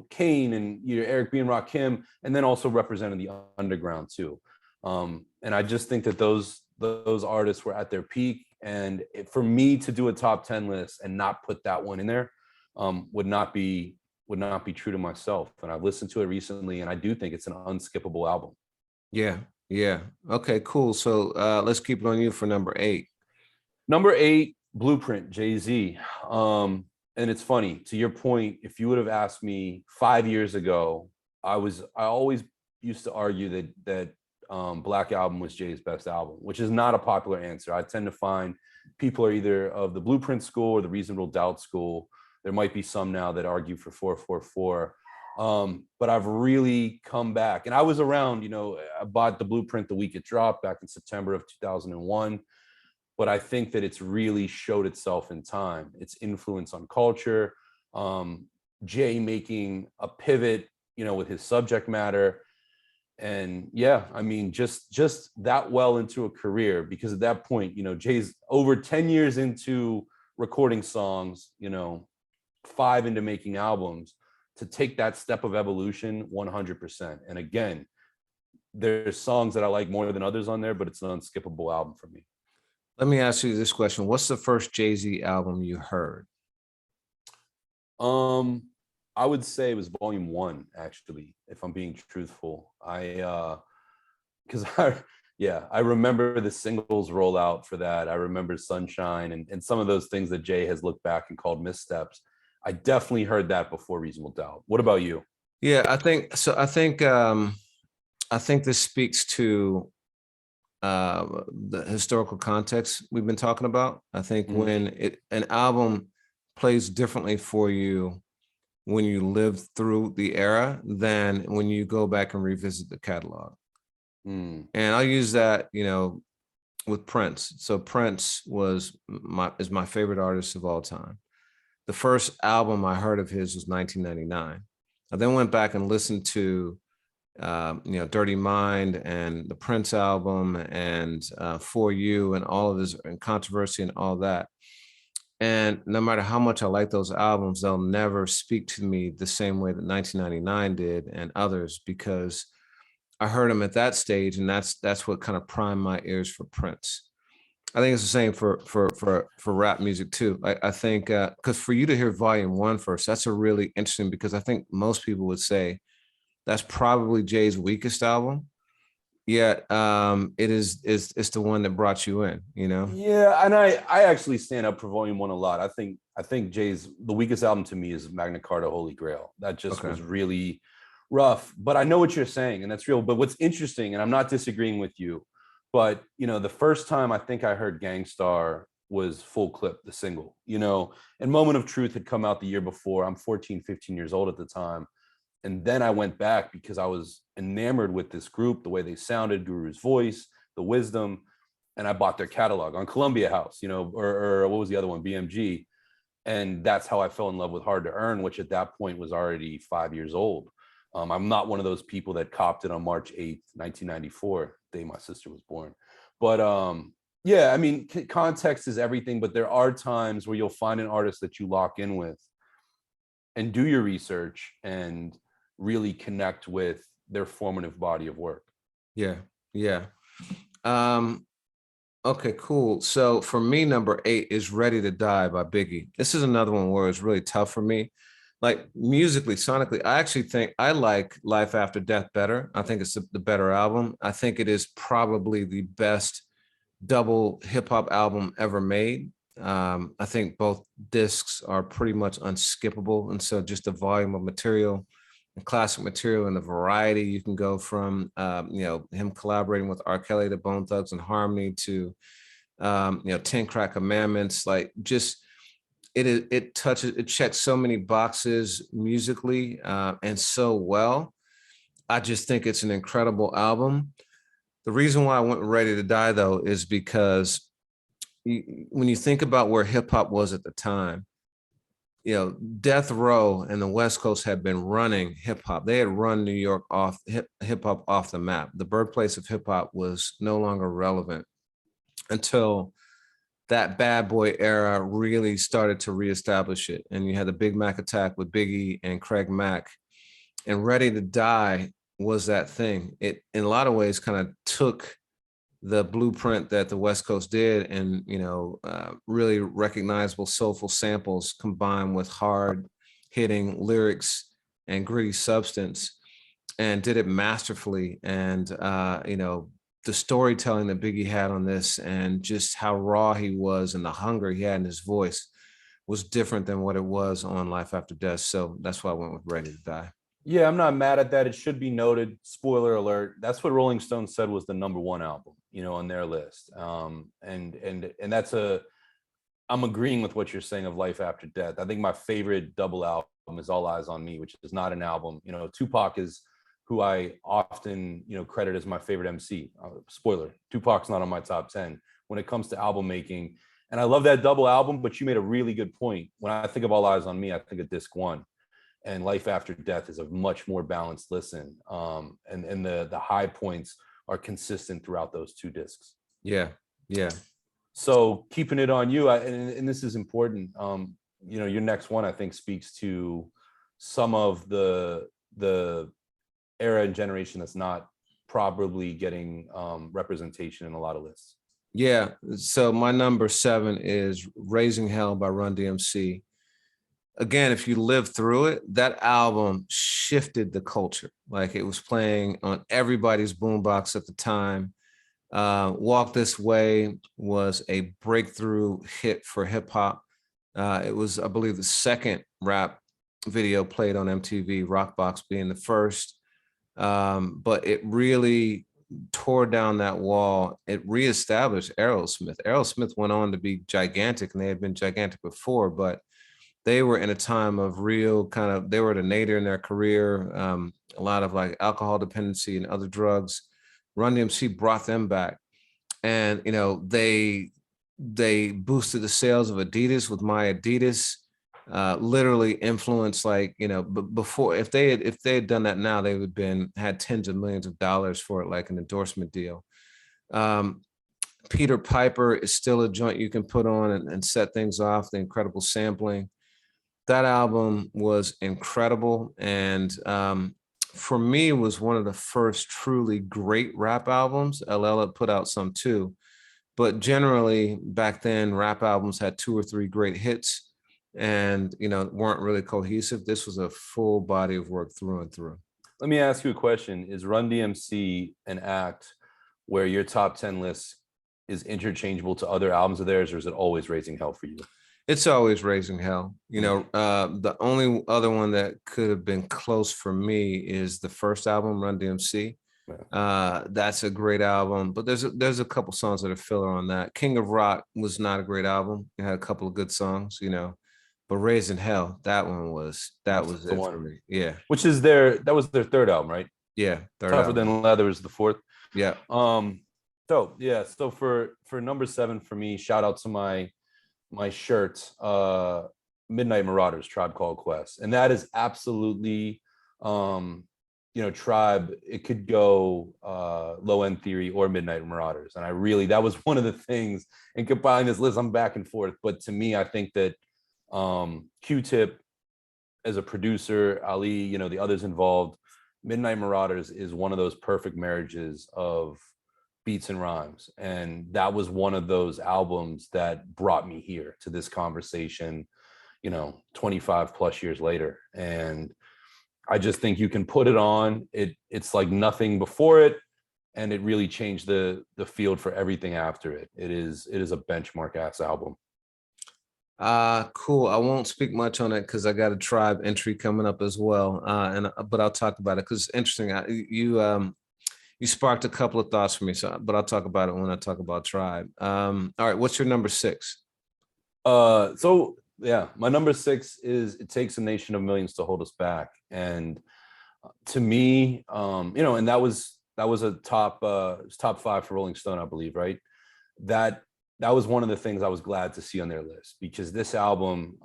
Kane and Eric B and Rakim, and then also representing the underground too. And I just think that those artists were at their peak. And for me to do a top 10 list and not put that one in there would not be true to myself. And I've listened to it recently, and I do think it's an unskippable album. Yeah, yeah. Okay, cool. So let's keep it on you for number 8. Number 8, Blueprint, Jay-Z. And it's funny, to your point, if you would have asked me 5 years ago, I always used to argue that Black Album was Jay's best album, which is not a popular answer. I tend to find people are either of the Blueprint school or the Reasonable Doubt school. There might be some now that argue for 444. But I've really come back, and I was around, I bought the Blueprint the week it dropped back in September of 2001. But I think that it's really showed itself in time, its influence on culture, Jay making a pivot, with his subject matter. And yeah, I mean, just that well into a career, because at that point, Jay's over 10 years into recording songs, 5 into making albums, to take that step of evolution 100%. And again, there's songs that I like more than others on there, but it's an unskippable album for me. Let me ask you this question. What's the first Jay-Z album you heard? I would say it was Volume 1, actually, if I'm being truthful. I remember the singles rollout for that. I remember Sunshine and some of those things that Jay has looked back and called missteps. I definitely heard that before Reasonable Doubt. What about you? Yeah, I think so. I think this speaks to the historical context we've been talking about. I think when an album plays differently for you when you live through the era than when you go back and revisit the catalog. And I'll use that, with Prince. So Prince is my favorite artist of all time. The first album I heard of his was 1999. I then went back and listened to Dirty Mind and the Prince album and For You and all of his and Controversy and all that. And no matter how much I like those albums, they'll never speak to me the same way that 1999 did and others, because I heard them at that stage, and that's what kind of primed my ears for Prince. I think it's the same for rap music too. I think because for you to hear Volume 1 first, that's a really interesting, because I think most people would say that's probably Jay's weakest album. Yet it's the one that brought you in, Yeah, and I actually stand up for Volume 1 a lot. I think Jay's the weakest album to me is Magna Carta Holy Grail. That just was really rough. But I know what you're saying, and that's real. But what's interesting, and I'm not disagreeing with you, but the first time I think I heard Gangstar was Full Clip, the single, and Moment of Truth had come out the year before. I'm 14, 15 years old at the time. And then I went back because I was enamored with this group, the way they sounded, Guru's voice, the wisdom, and I bought their catalog on Columbia House, or what was the other one, BMG. And that's how I fell in love with Hard to Earn, which at that point was already 5 years old. I'm not one of those people that copped it on March 8th, 1994, the day my sister was born. But yeah, I mean, context is everything, but there are times where you'll find an artist that you lock in with and do your research and really connect with their formative body of work. Yeah. Okay, cool. So for me, number 8 is Ready to Die by Biggie. This is another one where it's really tough for me. Like musically, sonically, I actually think I like Life After Death better. I think it's the better album. I think it is probably the best double hip hop album ever made. I think both discs are pretty much unskippable. And so just the volume of material and classic material and the variety you can go from, him collaborating with R. Kelly, the Bone Thugs and Harmony, to, 10 Crack Commandments, like just, it checks so many boxes musically and so well. I just think it's an incredible album. The reason why I went Ready to Die, though, is because when you think about where hip hop was at the time, Death Row and the West Coast had been running hip hop. They had run New York off hip hop off the map. The birthplace of hip hop was no longer relevant until that bad boy era really started to reestablish it. And you had the Big Mac attack with Biggie and Craig Mack, and Ready to Die was that thing. It, in a lot of ways, kind of took the blueprint that the West Coast did, and really recognizable soulful samples combined with hard hitting lyrics and gritty substance, and did it masterfully. And the storytelling that Biggie had on this, and just how raw he was, and the hunger he had in his voice, was different than what it was on Life After Death. So that's why I went with Ready to Die. Yeah, I'm not mad at that. It should be noted. Spoiler alert. That's what Rolling Stone said was the #1 album, on their list. And that's I'm agreeing with what you're saying of Life After Death. I think my favorite double album is All Eyes on Me, which is not an album. Tupac is who I often, credit as my favorite MC. Spoiler, Tupac's not on my top 10 when it comes to album making. And I love that double album, but you made a really good point. When I think of All Eyes on Me, I think of disc 1. And Life After Death is a much more balanced listen. And the high points are consistent throughout those 2 discs. Yeah. So keeping it on you, and this is important. Your next one, I think, speaks to some of the era and generation that's not probably getting representation in a lot of lists. Yeah. So my number 7 is Raising Hell by Run DMC. Again, if you live through it, that album shifted the culture. Like, it was playing on everybody's boombox at the time. Walk This Way was a breakthrough hit for hip hop. It was, I believe, the second rap video played on MTV, Rockbox being the first. But it really tore down that wall. It reestablished Aerosmith. Aerosmith went on to be gigantic, and they had been gigantic before, but they were in a time of real they were at a nadir in their career, a lot of like alcohol dependency and other drugs. Run DMC brought them back, and they boosted the sales of Adidas with My Adidas. Literally influenced, before, if they had done that now, they would have had tens of millions of dollars for it, like an endorsement deal. Peter Piper is still a joint you can put on and set things off. The incredible sampling. That album was incredible, and for me, was one of the first truly great rap albums. LL had put out some too, but generally back then, rap albums had 2 or 3 great hits, and weren't really cohesive. This was a full body of work through and through. Let me ask you a question. Is Run DMC an act where your top 10 list is interchangeable to other albums of theirs, or is it always Raising Hell for you? It's always Raising Hell. The only other one that could have been close for me is the first album, Run DMC. That's a great album, but there's a couple songs that are filler on that. King of Rock was not a great album. It had a couple of good songs, but Raising Hell, that was it for me. Yeah. Which is that was their third album, right? Yeah. Tougher Than Leather is the fourth. Yeah. So yeah. So for number 7 for me, shout out to my shirt, Midnight Marauders, Tribe Called Quest. And that is absolutely, Tribe. It could go Low End Theory or Midnight Marauders. And that was one of the things in compiling this list. I'm back and forth. But to me, I think that Q-Tip as a producer, Ali, the others involved, Midnight Marauders is one of those perfect marriages of beats and rhymes. And that was one of those albums that brought me here to this conversation, 25 plus years later. And I just think you can put it on. It's like nothing before it. And it really changed the field for everything after it. It is a benchmark ass album. Cool. I won't speak much on it because I got a Tribe entry coming up as well. But I'll talk about it because it's interesting. You sparked a couple of thoughts for me, but I'll talk about it when I talk about Tribe. All right, what's your number 6? So yeah, my number 6 is It Takes a Nation of Millions to Hold Us Back. And to me, and that was a top 5 for Rolling Stone, I believe, right? That that was one of the things I was glad to see on their list, because this album,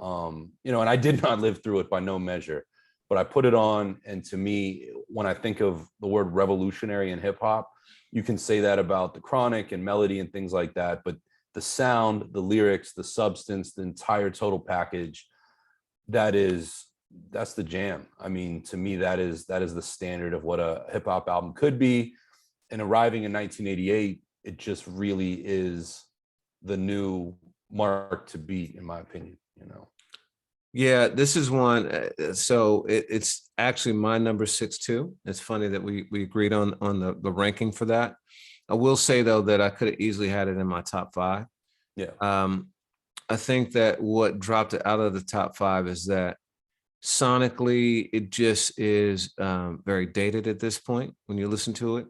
you know, and I did not live through it by no measure, but I put it on. And to me, when I think of the word revolutionary in hip hop, you can say that about the Chronic and Melody and things like that. But the sound, the lyrics, the substance, the entire total package, that's the jam. I mean, to me, that is the standard of what a hip hop album could be. And arriving in 1988, it just really is the new mark to beat, in my opinion, you know. Yeah, this is one. So it's actually my number 6 too. It's funny that we agreed on the ranking for that. I will say though that I could have easily had it in my top 5. Yeah. I think that what dropped it out of the top 5 is that sonically it just is very dated at this point when you listen to it.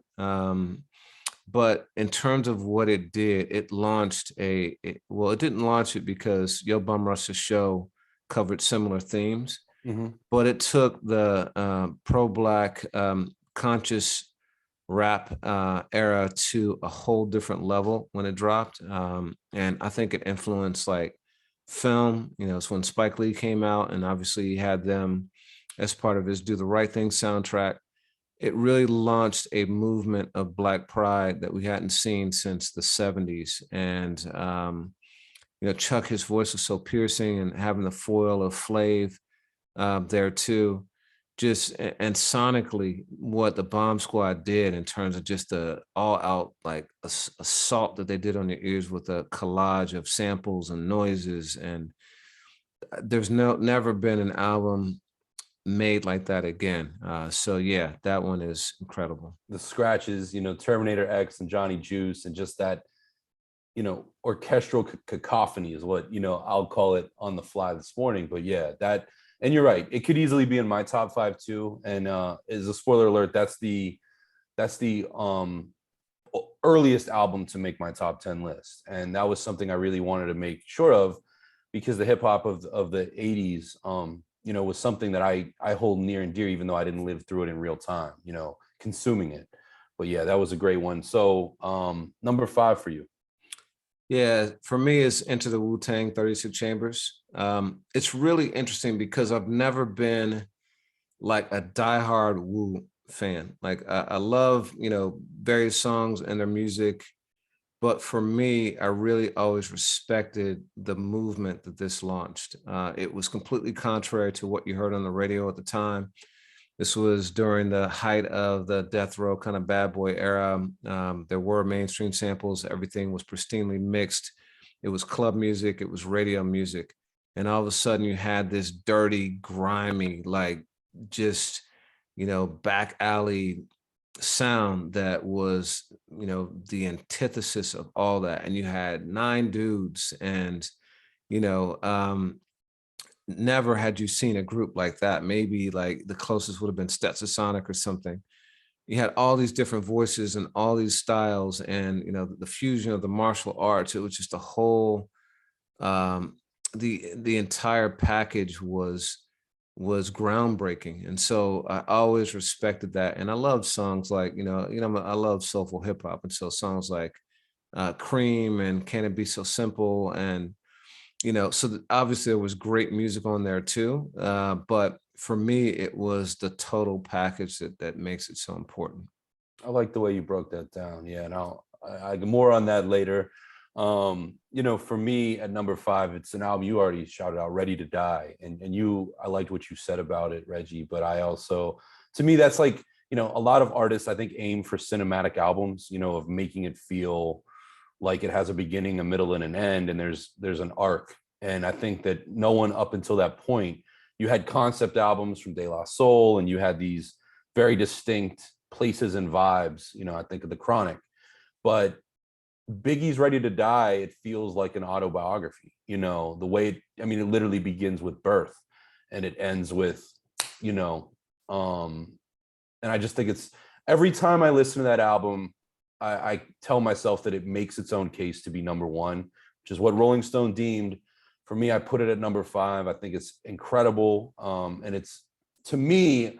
But in terms of what it did, it launched well, it didn't launch it because Yo Bum Rush's show covered similar themes, but it took the pro-Black conscious rap era to a whole different level when it dropped. And I think it influenced like film, you know, it's when Spike Lee came out, and obviously he had them as part of his Do the Right Thing soundtrack. It really launched a movement of Black pride that we hadn't seen since the 70s. And, you know, Chuck, his voice was so piercing, and having the foil of Flav there too. Just and sonically, what the Bomb Squad did in terms of just the all out like assault that they did on your ears with a collage of samples and noises. And there's never been an album made like that again. So yeah, that one is incredible. The scratches, you know, Terminator X and Johnny Juice, and just that, you know, orchestral cacophony is what, you know, I'll call it on the fly this morning. But yeah, that, and you're right, it could easily be in my top 5 too. And as a spoiler alert, that's the earliest album to make my top 10 list. And that was something I really wanted to make sure of, because the hip hop of the 80s, you know, was something that I hold near and dear, even though I didn't live through it in real time, you know, consuming it. But yeah, that was a great one. So number 5 for you. Yeah, for me, it's Enter the Wu-Tang 36 Chambers. It's really interesting because I've never been like a diehard Wu fan. Like I love, you know, various songs and their music. But for me, I really always respected the movement that this launched. It was completely contrary to what you heard on the radio at the time. This was during the height of the death row kind of bad boy era. There were mainstream samples. Everything was pristinely mixed. It was club music. It was radio music. And all of a sudden you had this dirty, grimy, like just, you know, back alley sound that was, you know, the antithesis of all that. And you had 9 dudes, and, you know, never had you seen a group like that. Maybe like the closest would have been Stetsasonic or something. You had all these different voices and all these styles, and, you know, the fusion of the martial arts. It was just a whole, the entire package was groundbreaking. And so I always respected that. And I love songs like, I love soulful hip hop. And so songs like Cream and Can It Be So Simple, and, you know, so obviously there was great music on there too. But for me, it was the total package that makes it so important. I like the way you broke that down. Yeah, and I more on that later. You know, for me at number 5, it's an album you already shouted out, Ready to Die. And I liked what you said about it, Reggie, but I also, to me, that's like, you know, a lot of artists I think aim for cinematic albums, you know, of making it feel like it has a beginning, a middle, and an end, and there's an arc. And I think that no one up until that point, you had concept albums from De La Soul, and you had these very distinct places and vibes, you know, I think of the Chronic, but Biggie's Ready to Die, it feels like an autobiography, you know, the way it literally begins with birth and it ends with, you know, and I just think it's, every time I listen to that album, I tell myself that it makes its own case to be number 1, which is what Rolling Stone deemed. For me, I put it at number 5. I think it's incredible. And it's, to me,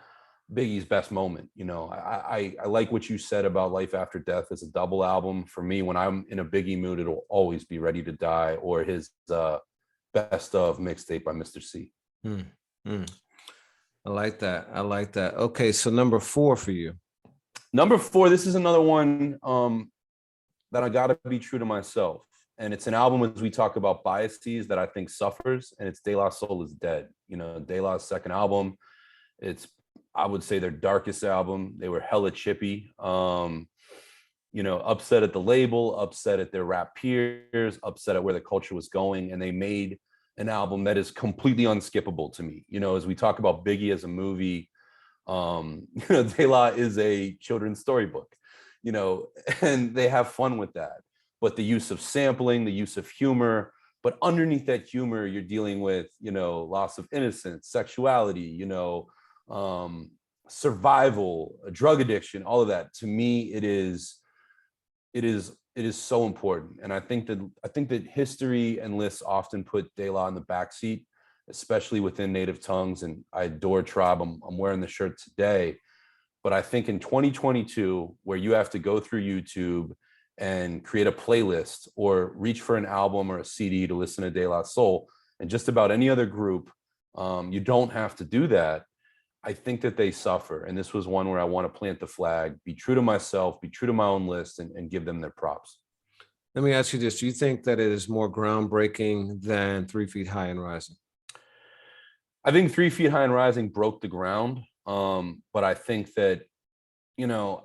Biggie's best moment. You know, I like what you said about Life After Death as a double album. For me, when I'm in a Biggie mood, it'll always be Ready to Die or his Best of mixtape by Mr. C. Hmm. Hmm. I like that. I like that. Okay, so number 4 for you. Number 4, this is another one that I got to be true to myself. And it's an album, as we talk about biases, that I think suffers, and it's De La Soul is Dead. You know, De La's second album. It's, I would say, their darkest album. They were hella chippy. You know, upset at the label, upset at their rap peers, upset at where the culture was going. And they made an album that is completely unskippable to me. You know, as we talk about Biggie as a movie, you know, De La is a children's storybook, you know, and they have fun with that. But the use of sampling, the use of humor, but underneath that humor, you're dealing with, you know, loss of innocence, sexuality, you know, survival, drug addiction, all of that. To me, it is so important. And I think that history and lists often put De La in the backseat, especially within native tongues. And I adore Tribe. I'm wearing the shirt today. But I think in 2022, where you have to go through YouTube and create a playlist or reach for an album or a CD to listen to De La Soul, and just about any other group, you don't have to do that. I think that they suffer. And this was one where I want to plant the flag, be true to myself, be true to my own list, and give them their props. Let me ask you this. Do you think that it is more groundbreaking than 3 Feet High and Rising? I think 3 Feet High and Rising broke the ground. But I think that, you know,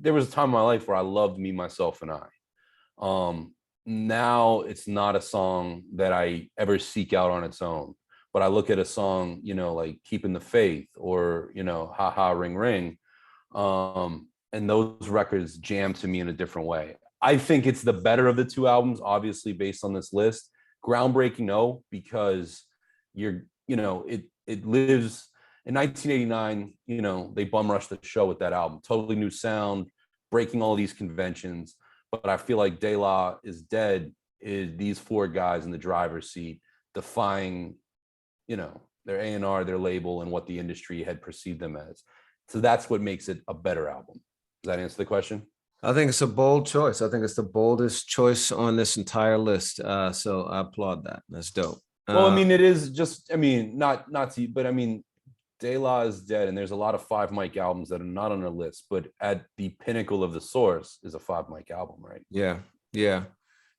there was a time in my life where I loved Me, Myself, and I. Now it's not a song that I ever seek out on its own. But I look at a song, you know, like Keeping the Faith or, you know, Ha Ha Ring Ring. And those records jam to me in a different way. I think it's the better of the two albums, obviously, based on this list. Groundbreaking, no, because you know, it lives in 1989. You know, they bum rushed the show with that album, totally new sound, breaking all these conventions. But I feel like De La is Dead is these 4 guys in the driver's seat defying, you know, their A&R, their label, and what the industry had perceived them as. So that's what makes it a better album. Does that answer the question? I think it's a bold choice. I think it's the boldest choice on this entire list. So I applaud that. That's dope. Well, I mean, it is just, I mean, not to, but I mean, De La is Dead, and there's a lot of 5 mic albums that are not on our list, but at the pinnacle of the source is a 5 mic album, right? Yeah, yeah.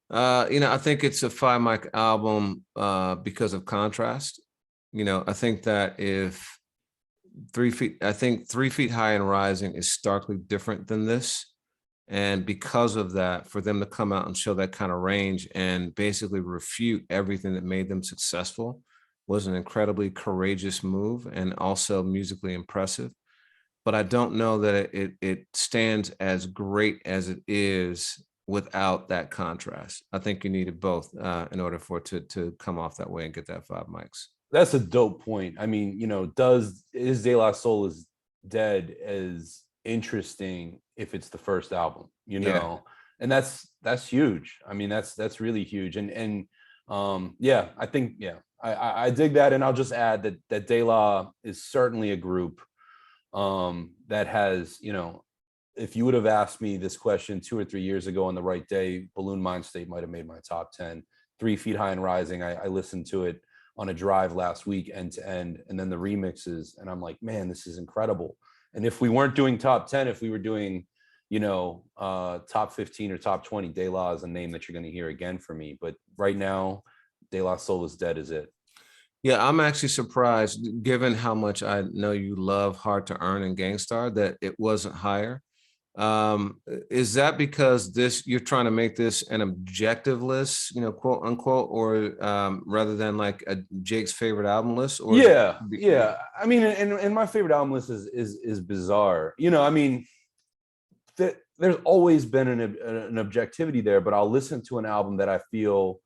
You know, I think it's a 5 mic album because of contrast. You know, I think that if 3 Feet High and Rising is starkly different than this. And because of that, for them to come out and show that kind of range and basically refute everything that made them successful was an incredibly courageous move and also musically impressive. But I don't know that it stands as great as it is without that contrast. I think you needed both in order for it to come off that way and get that 5 mics. That's a dope point. I mean, you know, is De La Soul is Dead as interesting if it's the first album, you know? Yeah. And that's huge. I mean, that's really huge. And yeah, I think, yeah, I dig that. And I'll just add that De La is certainly a group that has, you know, if you would have asked me this question 2 or 3 years ago on the right day, Balloon Mind State might have made my top 10. 3 Feet High and Rising, I listened to it on a drive last week, end to end, and then the remixes, and I'm like, man, this is incredible. And if we weren't doing top 10, if we were doing, you know, top 15 or top 20, De La is a name that you're going to hear again for me. But right now, De La Soul is Dead is it. Yeah, I'm actually surprised, given how much I know you love Hard to Earn and Gangstar, that it wasn't higher. Is that because you're trying to make this an objective list, you know, quote unquote, or rather than like a Jake's favorite album list? Or Yeah. I mean, and my favorite album list is bizarre. You know, I mean, there's always been an objectivity there, but I'll listen to an album that I feel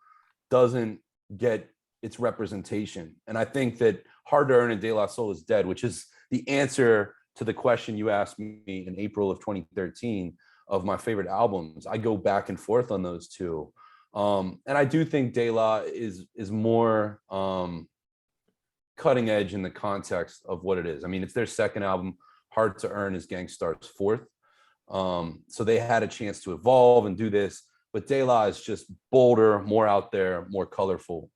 doesn't get its representation. And I think that Hard to Earn and De La Soul is Dead, which is the answer to the question you asked me in April of 2013 of my favorite albums. I go back and forth on those two. And I do think De La is more cutting edge in the context of what it is. I mean, it's their second album. Hard to Earn is Gangstar's fourth. So they had a chance to evolve and do this, but De La is just bolder, more out there, more colorful.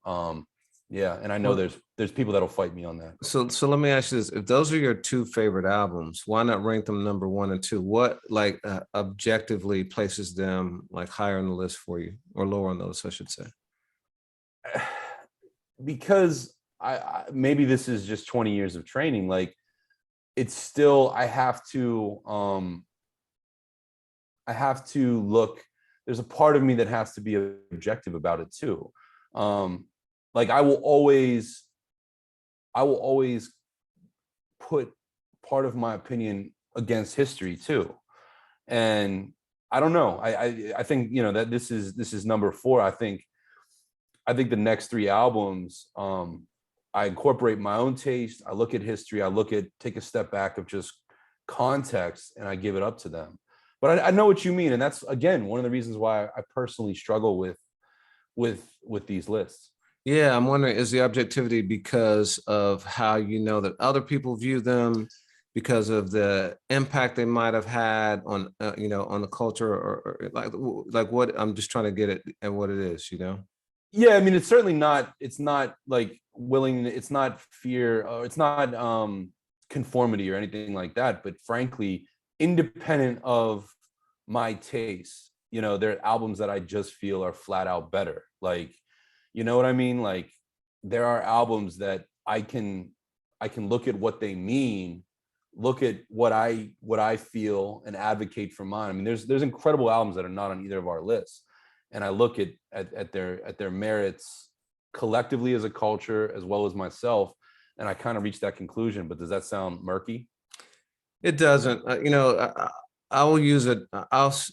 Yeah, and I know there's people that'll fight me on that. So let me ask you this: if those are your two favorite albums, why not rank them number 1 and 2? What like objectively places them like higher on the list for you, or lower on the list, I should say? Because I maybe this is just 20 years of training. Like, it's still, I have to look. There's a part of me that has to be objective about it too. Like, I will always put part of my opinion against history too. And I don't know. I think, you know, that this is number 4. I think the next 3 albums, I incorporate my own taste. I look at history. Take a step back of just context, and I give it up to them. But I know what you mean, and that's again one of the reasons why I personally struggle with these lists. Yeah, I'm wondering, is the objectivity because of how you know that other people view them, because of the impact they might have had on you know, on the culture, or like what? I'm just trying to get it at what it is, you know. Yeah, I mean, it's certainly not. It's not like willing. It's not fear. Or it's not conformity or anything like that. But frankly, independent of my taste, you know, there are albums that I just feel are flat out better. Like, you know what I mean? Like, there are albums that I can look at what they mean, look at what I feel, and advocate for mine. I mean, there's incredible albums that are not on either of our lists, and I look at their merits collectively as a culture as well as myself, and I kind of reach that conclusion. But does that sound murky? It doesn't. You know, I will use it.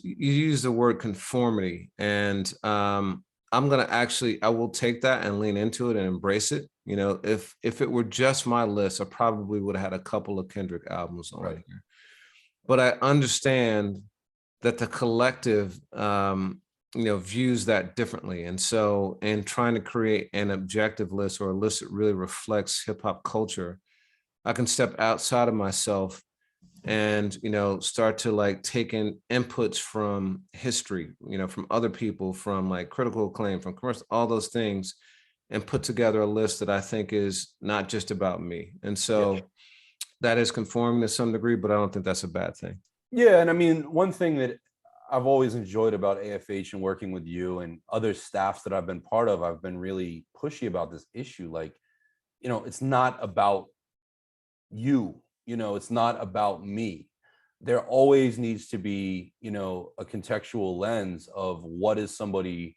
You use the word conformity, and I'm gonna I will take that and lean into it and embrace it. You know, if it were just my list, I probably would have had a couple of Kendrick albums on here. But I understand that the collective, you know, views that differently, and so in trying to create an objective list, or a list that really reflects hip hop culture, I can step outside of myself and, you know, start to like take in inputs from history, you know, from other people, from like critical acclaim, from commercial, all those things, and put together a list that I think is not just about me. And so that is conforming to some degree, but I don't think that's a bad thing. Yeah, and I mean, one thing that I've always enjoyed about AFH and working with you and other staffs that I've been part of, I've been really pushy about this issue. Like, you know, it's not about you, you know, it's not about me. There always needs to be, you know, a contextual lens of what is somebody,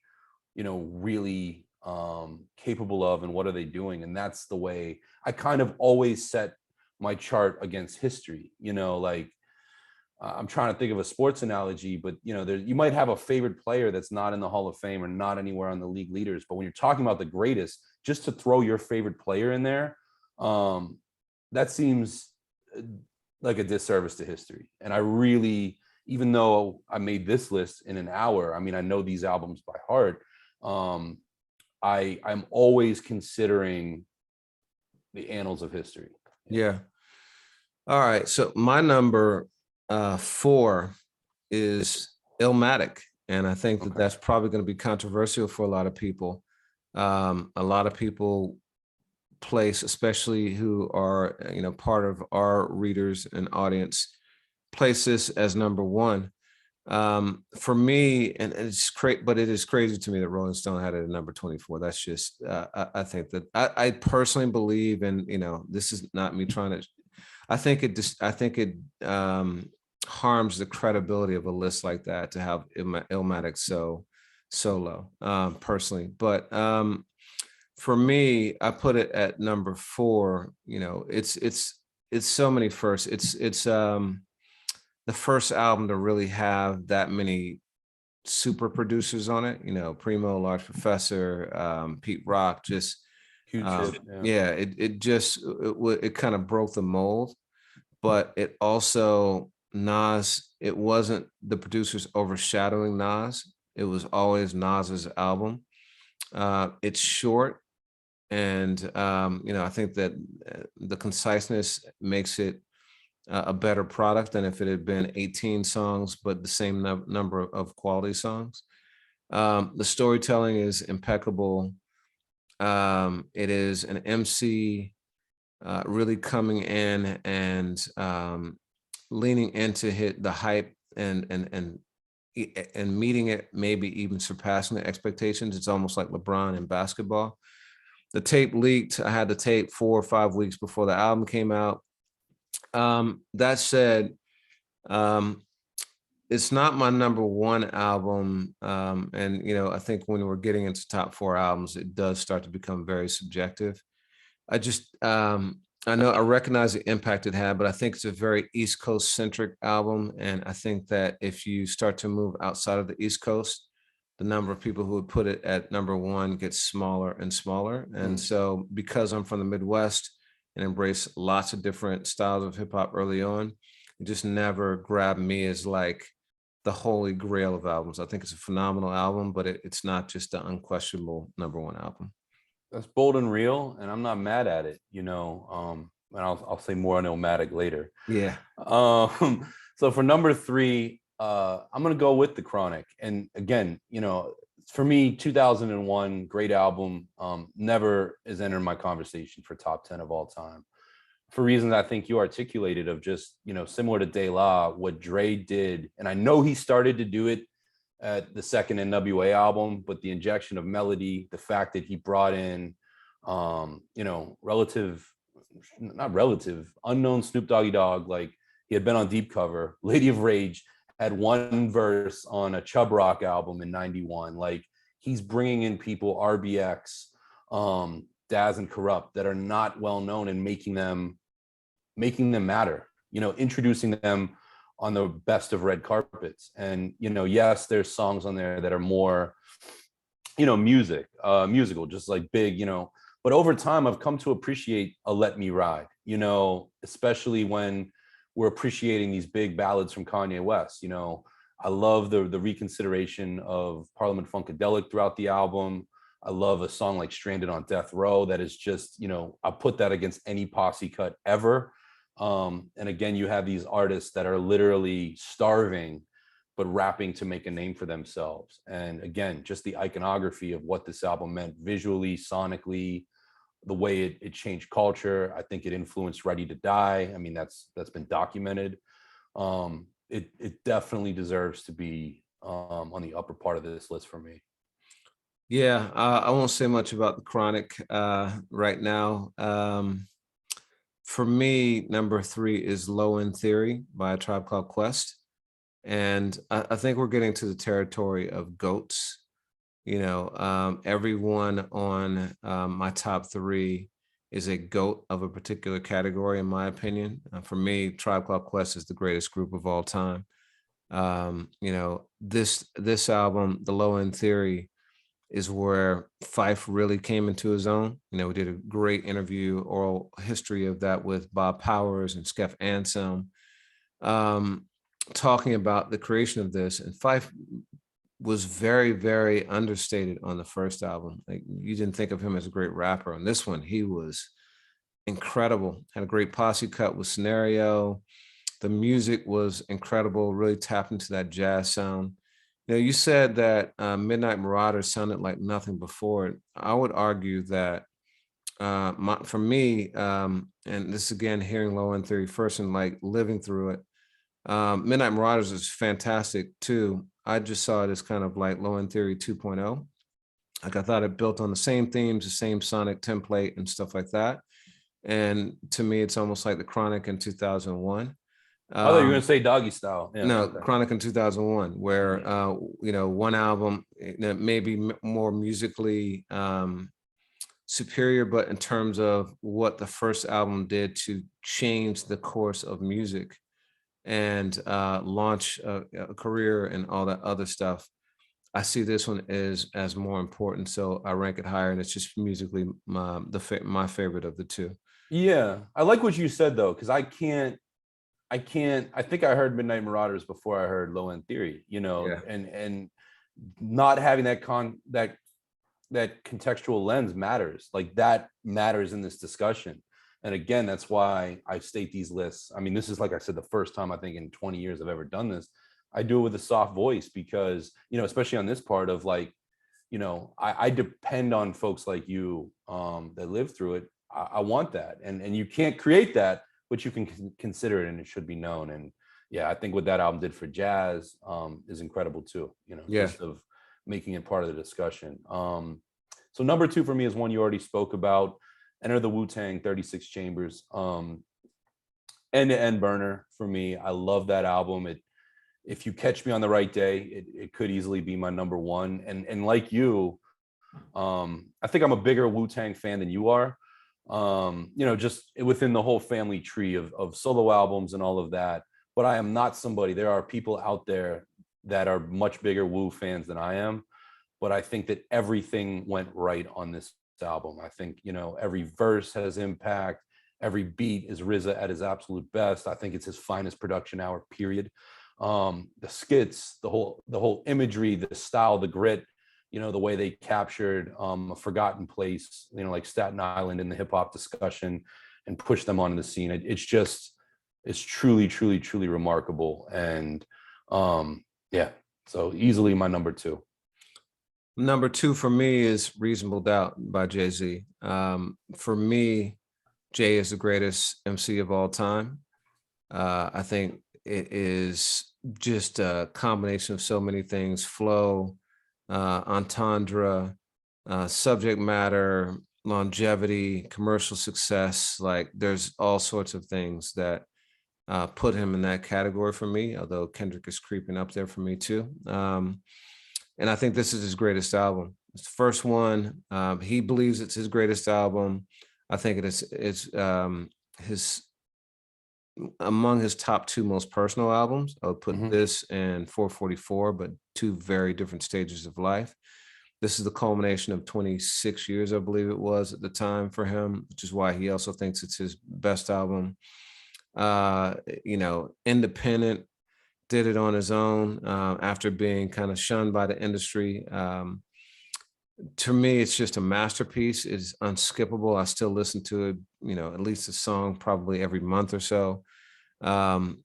you know, really capable of, and what are they doing. And that's the way I kind of always set my chart against history. You know, like, I'm trying to think of a sports analogy, but you know, you might have a favorite player that's not in the Hall of Fame or not anywhere on the league leaders. But when you're talking about the greatest, just to throw your favorite player in there, that seems like a disservice to history. And I really, even though I made this list in an hour, I mean, I know these albums by heart. I'm always considering the annals of history. Yeah. All right. So my number 4 is Illmatic. And I think that that's probably going to be controversial for a lot of people. A lot of people place, especially who are, you know, part of our readers and audience, place this as number 1. For me, and it's great, but it is crazy to me that Rolling Stone had it at number 24. That's just, I think that I personally believe, and you know, this is not me trying to, I think it harms the credibility of a list like that to have Illmatic so low, personally. But for me, I put it at number 4. You know, it's so many firsts. It's the first album to really have that many super producers on it. You know, Primo, Large Professor, Pete Rock, just Huge hit, yeah. It kind of broke the mold, but it also, Nas, it wasn't the producers overshadowing Nas. It was always Nas's album. It's short, And I think that the conciseness makes it a better product than if it had been 18 songs, but the same number of quality songs. The storytelling is impeccable. It is an MC really coming in and leaning into hit the hype and meeting it, maybe even surpassing the expectations. It's almost like LeBron in basketball. The tape leaked. I had the tape 4 or 5 weeks before the album came out. That said, it's not my number one album. And I think when we're getting into top 4 albums, it does start to become very subjective. I just I know I recognize the impact it had, but I think it's a very East Coast centric album. And I think that if you start to move outside of the East Coast, the number of people who would put it at number 1 gets smaller and smaller. And so because I'm from the Midwest and embrace lots of different styles of hip hop early on, it just never grabbed me as like the holy grail of albums. I think it's a phenomenal album, but it's not just the unquestionable number 1 album. That's bold and real, and I'm not mad at it, and I'll say more on Illmatic later. Yeah. So for number 3, I'm gonna go with The Chronic. And again, for me, 2001, great album, never is entered my conversation for top 10 of all time. For reasons I think you articulated of just, similar to De La, what Dre did, and I know he started to do it at the second NWA album, but the injection of melody, the fact that he brought in, unknown Snoop Doggy Dogg, like he had been on Deep Cover, Lady of Rage, had one verse on a Chubb Rock album in '91. Like he's bringing in people, RBX, Daz and Corrupt, that are not well known and making them matter, introducing them on the best of red carpets. And, yes, there's songs on there that are more, musical, just like big, but over time I've come to appreciate a Let Me Ride, especially when we're appreciating these big ballads from Kanye West. I love the reconsideration of Parliament Funkadelic throughout the album. I love a song like Stranded on Death Row that is just, I'll put that against any posse cut ever. And again, you have these artists that are literally starving, but rapping to make a name for themselves. And again, just the iconography of what this album meant visually, sonically, the way it changed culture. I think it influenced Ready to Die. I mean, that's been documented. It definitely deserves to be on the upper part of this list for me. Yeah, I won't say much about The Chronic right now. For me, number 3 is Low End Theory by A Tribe Called Quest. And I think we're getting to the territory of GOATs. Everyone on my top 3 is a GOAT of a particular category, in my opinion. For me, Tribe Called Quest is the greatest group of all time. This album, The Low End Theory, is where Fife really came into his own. We did a great interview, oral history of that with Bob Powers and Skeff Anselm, talking about the creation of this. And Fife was very, very understated on the first album. Like, you didn't think of him as a great rapper. On this one, he was incredible. Had a great posse cut with Scenario. The music was incredible, really tapped into that jazz sound. You said that Midnight Marauders sounded like nothing before it. I would argue that for me, and this again, hearing Low End Theory first and like living through it, Midnight Marauders is fantastic too. I just saw it as kind of like Low End Theory 2.0. Like I thought it built on the same themes, the same sonic template and stuff like that. And to me, it's almost like The Chronic in 2001. I thought you were going to say Doggy Style. Yeah, no, okay. Chronic in 2001, where one album maybe more musically superior, but in terms of what the first album did to change the course of music and launch a career and all that other stuff, I see this one as more important. So I rank it higher, and it's just musically my favorite of the 2. Yeah, I like what you said though, because I think I heard Midnight Marauders before I heard Low End Theory, Yeah. and not having that that contextual lens matters. Like that matters in this discussion. And again, that's why I state these lists. I mean, this is, like I said, the first time I think in 20 years I've ever done this. I do it with a soft voice because, especially on this part of like, I depend on folks like you that live through it. I want that. And you can't create that, but you can consider it, and it should be known. And yeah, I think what that album did for jazz is incredible too, Yeah. just of making it part of the discussion. So number 2 for me is one you already spoke about, Enter the Wu-Tang 36 Chambers. End to End burner for me. I love that album. If you catch me on the right day, it could easily be my number 1. And like you, I think I'm a bigger Wu-Tang fan than you are. Just within the whole family tree of solo albums and all of that. But I am not somebody. There are people out there that are much bigger Wu fans than I am. But I think that everything went right on this album. I think, every verse has impact. Every beat is RZA at his absolute best. I think it's his finest production hour, period. The skits, the whole imagery, the style, the grit, the way they captured a forgotten place, like Staten Island in the hip hop discussion and pushed them onto the scene. It's truly, truly, truly remarkable. And yeah, so easily my number 2. Number 2 for me is Reasonable Doubt by Jay-Z. For me, Jay is the greatest MC of all time. I think it is just a combination of so many things: flow, entendre, subject matter, longevity, commercial success. Like there's all sorts of things that put him in that category for me, although Kendrick is creeping up there for me too. And I think this is his greatest album. It's the first one. He believes it's his greatest album. I think it's his among his top 2 most personal albums. I would put this and 444, but 2 very different stages of life. This is the culmination of 26 years, I believe it was at the time for him, which is why he also thinks it's his best album. Independent, did it on his own after being kind of shunned by the industry. To me, it's just a masterpiece. It's unskippable. I still listen to it, at least a song probably every month or so.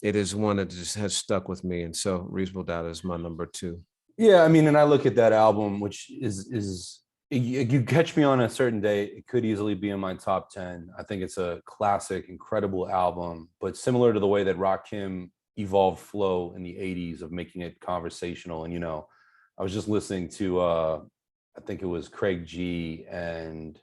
It is one that just has stuck with me. And so Reasonable Doubt is my number 2. Yeah, I mean, and I look at that album, which is you catch me on a certain day, it could easily be in my top 10. I think it's a classic, incredible album, but similar to the way that Rakim evolved flow in the 80s of making it conversational. And, I was just listening to, I think it was Craig G and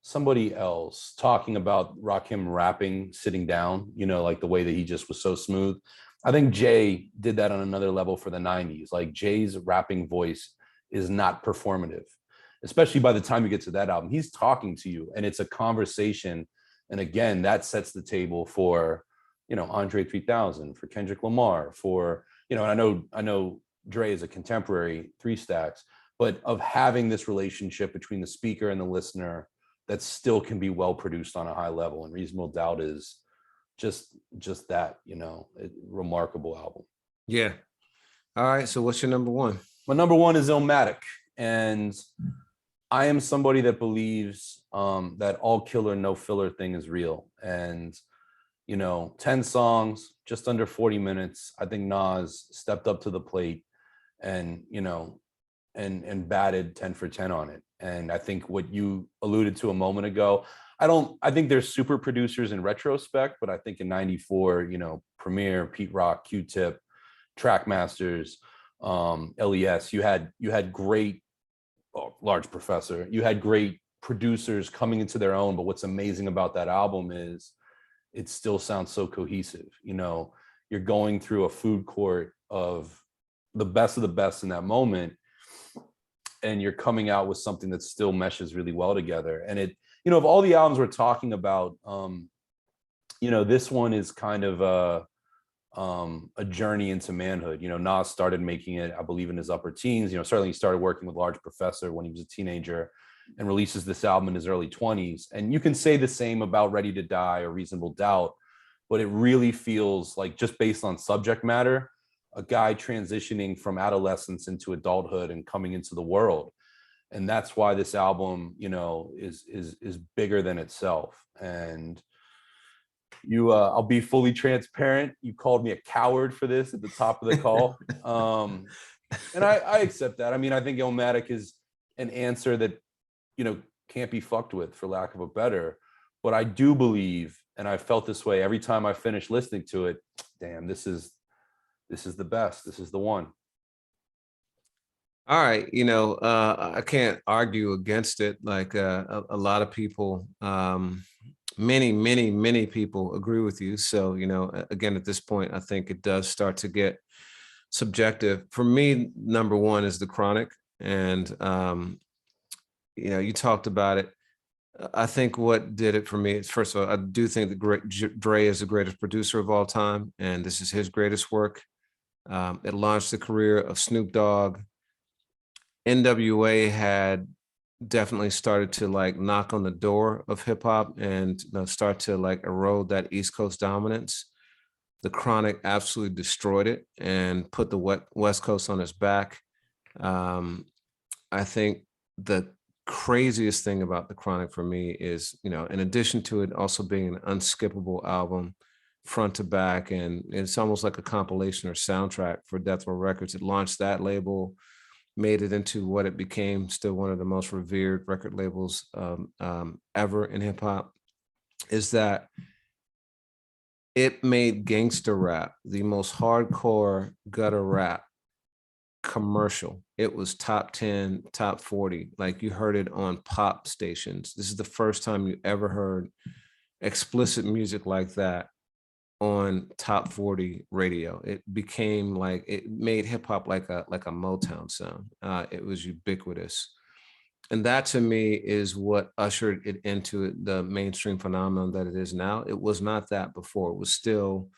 somebody else talking about Rakim rapping, sitting down, like the way that he just was so smooth. I think Jay did that on another level for the 90s. Like Jay's rapping voice is not performative, especially by the time you get to that album. He's talking to you and it's a conversation. And again, that sets the table for, Andre 3000, for Kendrick Lamar, for, and I know Dre is a contemporary 3 Stacks, but of having this relationship between the speaker and the listener that still can be well produced on a high level. And Reasonable Doubt is just that, remarkable album. Yeah. All right. So what's your number 1? My number 1 is Illmatic. And I am somebody that believes that all killer, no filler thing is real. And 10 songs, just under 40 minutes. I think Nas stepped up to the plate and, and batted 10 for 10 on it. And I think what you alluded to a moment ago, I think there's super producers in retrospect, but I think in 94, Premier, Pete Rock, Q-Tip, Trackmasters, LES, you had great, Large Professor, you had great producers coming into their own. But what's amazing about that album is it still sounds so cohesive. You're going through a food court of the best in that moment, and you're coming out with something that still meshes really well together. And it, of all the albums we're talking about, this one is kind of a journey into manhood. Nas started making it, I believe, in his upper teens. Certainly he started working with Large Professor when he was a teenager, and releases this album in his early 20s. And you can say the same about Ready to Die or Reasonable Doubt, but it really feels like, just based on subject matter, a guy transitioning from adolescence into adulthood and coming into the world. And that's why this album, you know, is bigger than itself. And I'll be fully transparent. You called me a coward for this at the top of the call. And I accept that. I mean, I think Illmatic is an answer that, you know, can't be fucked with, for lack of a better. But I do believe, and I felt this way every time I finished listening to it, damn, this is the best. This is the one. All right, you know, I can't argue against it. Like a lot of people, many people agree with you. So, you know, again, at this point, I think it does start to get subjective. For me, number one is The Chronic. And, you know, you talked about it. I think what did it for me is, first of all, I do think Dre is the greatest producer of all time, and this is his greatest work. It launched the career of Snoop Dogg. NWA had definitely started to like knock on the door of hip hop and, you know, start to like erode that East Coast dominance. The Chronic absolutely destroyed it and put the West Coast on its back. I think the craziest thing about The Chronic for me is, you know, in addition to it also being an unskippable album front to back, and it's almost like a compilation or soundtrack for Death Row Records. It launched that label, made it into what it became, still one of the most revered record labels ever in hip hop, is that it made gangster rap the most hardcore gutter rap commercial. It was top 10, top 40. Like you heard it on pop stations. This is the first time you ever heard explicit music like that on top 40 radio. It became like, it made hip hop like a Motown sound. It was ubiquitous. And that to me is what ushered it into the mainstream phenomenon that it is now. It was not that before. It was still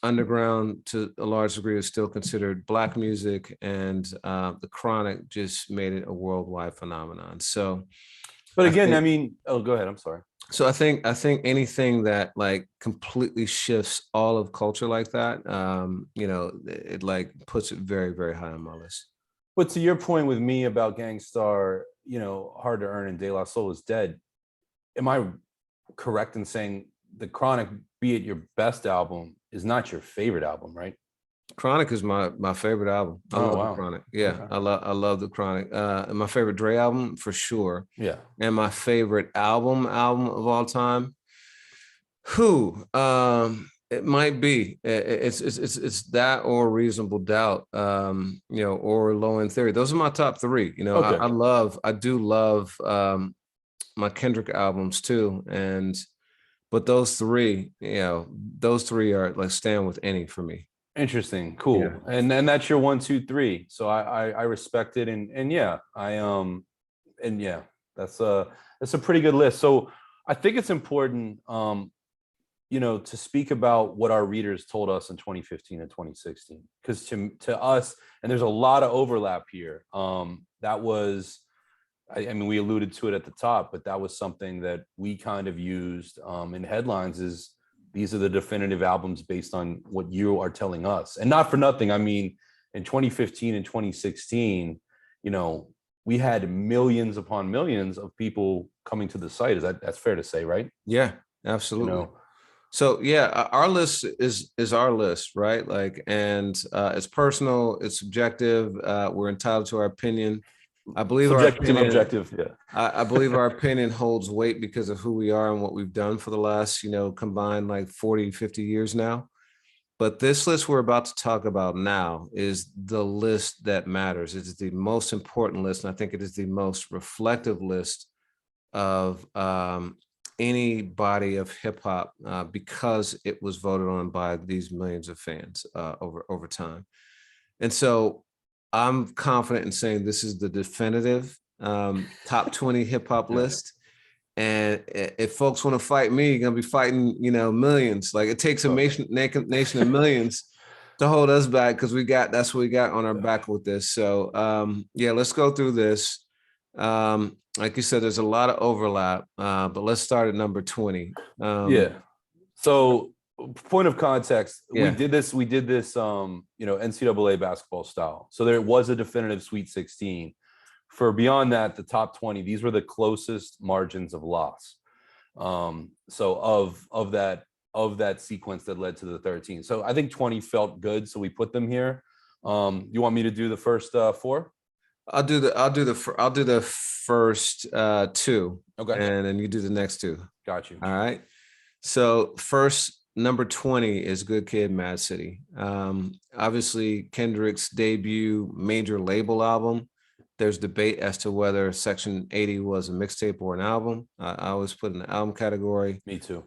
underground to a large degree. It was still considered Black music, and The Chronic just made it a worldwide phenomenon. So, but again, I mean, oh, go ahead. I'm sorry. So I think anything that like completely shifts all of culture like that, you know, it like puts it very, very high on my list. But to your point with me about Gangstar, you know, Hard to Earn and De La Soul is Dead, am I correct in saying The Chronic, be it your best album, is not your favorite album, right? Chronic is my favorite album. I love The Chronic. Yeah, okay. I love The Chronic. My favorite Dre album for sure. Yeah. And my favorite album of all time. Who? It might be. It's that or Reasonable Doubt. You know, or Low End Theory. Those are my top three. You know, okay. I do love my Kendrick albums too. But those three, you know, those three are like stand with any for me. Interesting. Cool. Yeah. And then that's your 1, 2, 3. So I respect it. And yeah, and yeah, that's a pretty good list. So I think it's important, you know, to speak about what our readers told us in 2015 and 2016, because to us, and there's a lot of overlap here. That was, I mean, we alluded to it at the top, but that was something that we kind of used in headlines is, these are the definitive albums based on what you are telling us. And not for nothing, I mean, in 2015 and 2016, you know, we had millions upon millions of people coming to the site. That's fair to say, right? Yeah, absolutely. You know? So yeah, our list is our list, right? Like, and it's personal, it's subjective. We're entitled to our opinion. I believe subjective and objective. Yeah. I believe our opinion holds weight because of who we are and what we've done for the last, you know, combined like 40, 50 years now. But this list we're about to talk about now is the list that matters. It's the most important list. And I think it is the most reflective list of any body of hip hop because it was voted on by these millions of fans over time. And so I'm confident in saying this is the definitive top 20 hip hop list. And if folks want to fight me, you're going to be fighting, you know, millions. Like it takes a nation of millions to hold us back, because that's what we got on our back with this. So yeah, let's go through this. Like you said, there's a lot of overlap, but let's start at number 20. Yeah. So point of context, we did this, you know, NCAA basketball style. So there was a definitive Sweet 16. For beyond that, the top 20, these were the closest margins of loss. So of that sequence that led to the 13. So I think 20 felt good, so we put them here. You want me to do the first four? I'll do the first two, Okay, and then you do the next two. got you. All right. So first, number 20 is Good Kid, Mad City. Obviously, Kendrick's debut major label album. There's debate as to whether Section 80 was a mixtape or an album. I always put in the album category. Me too.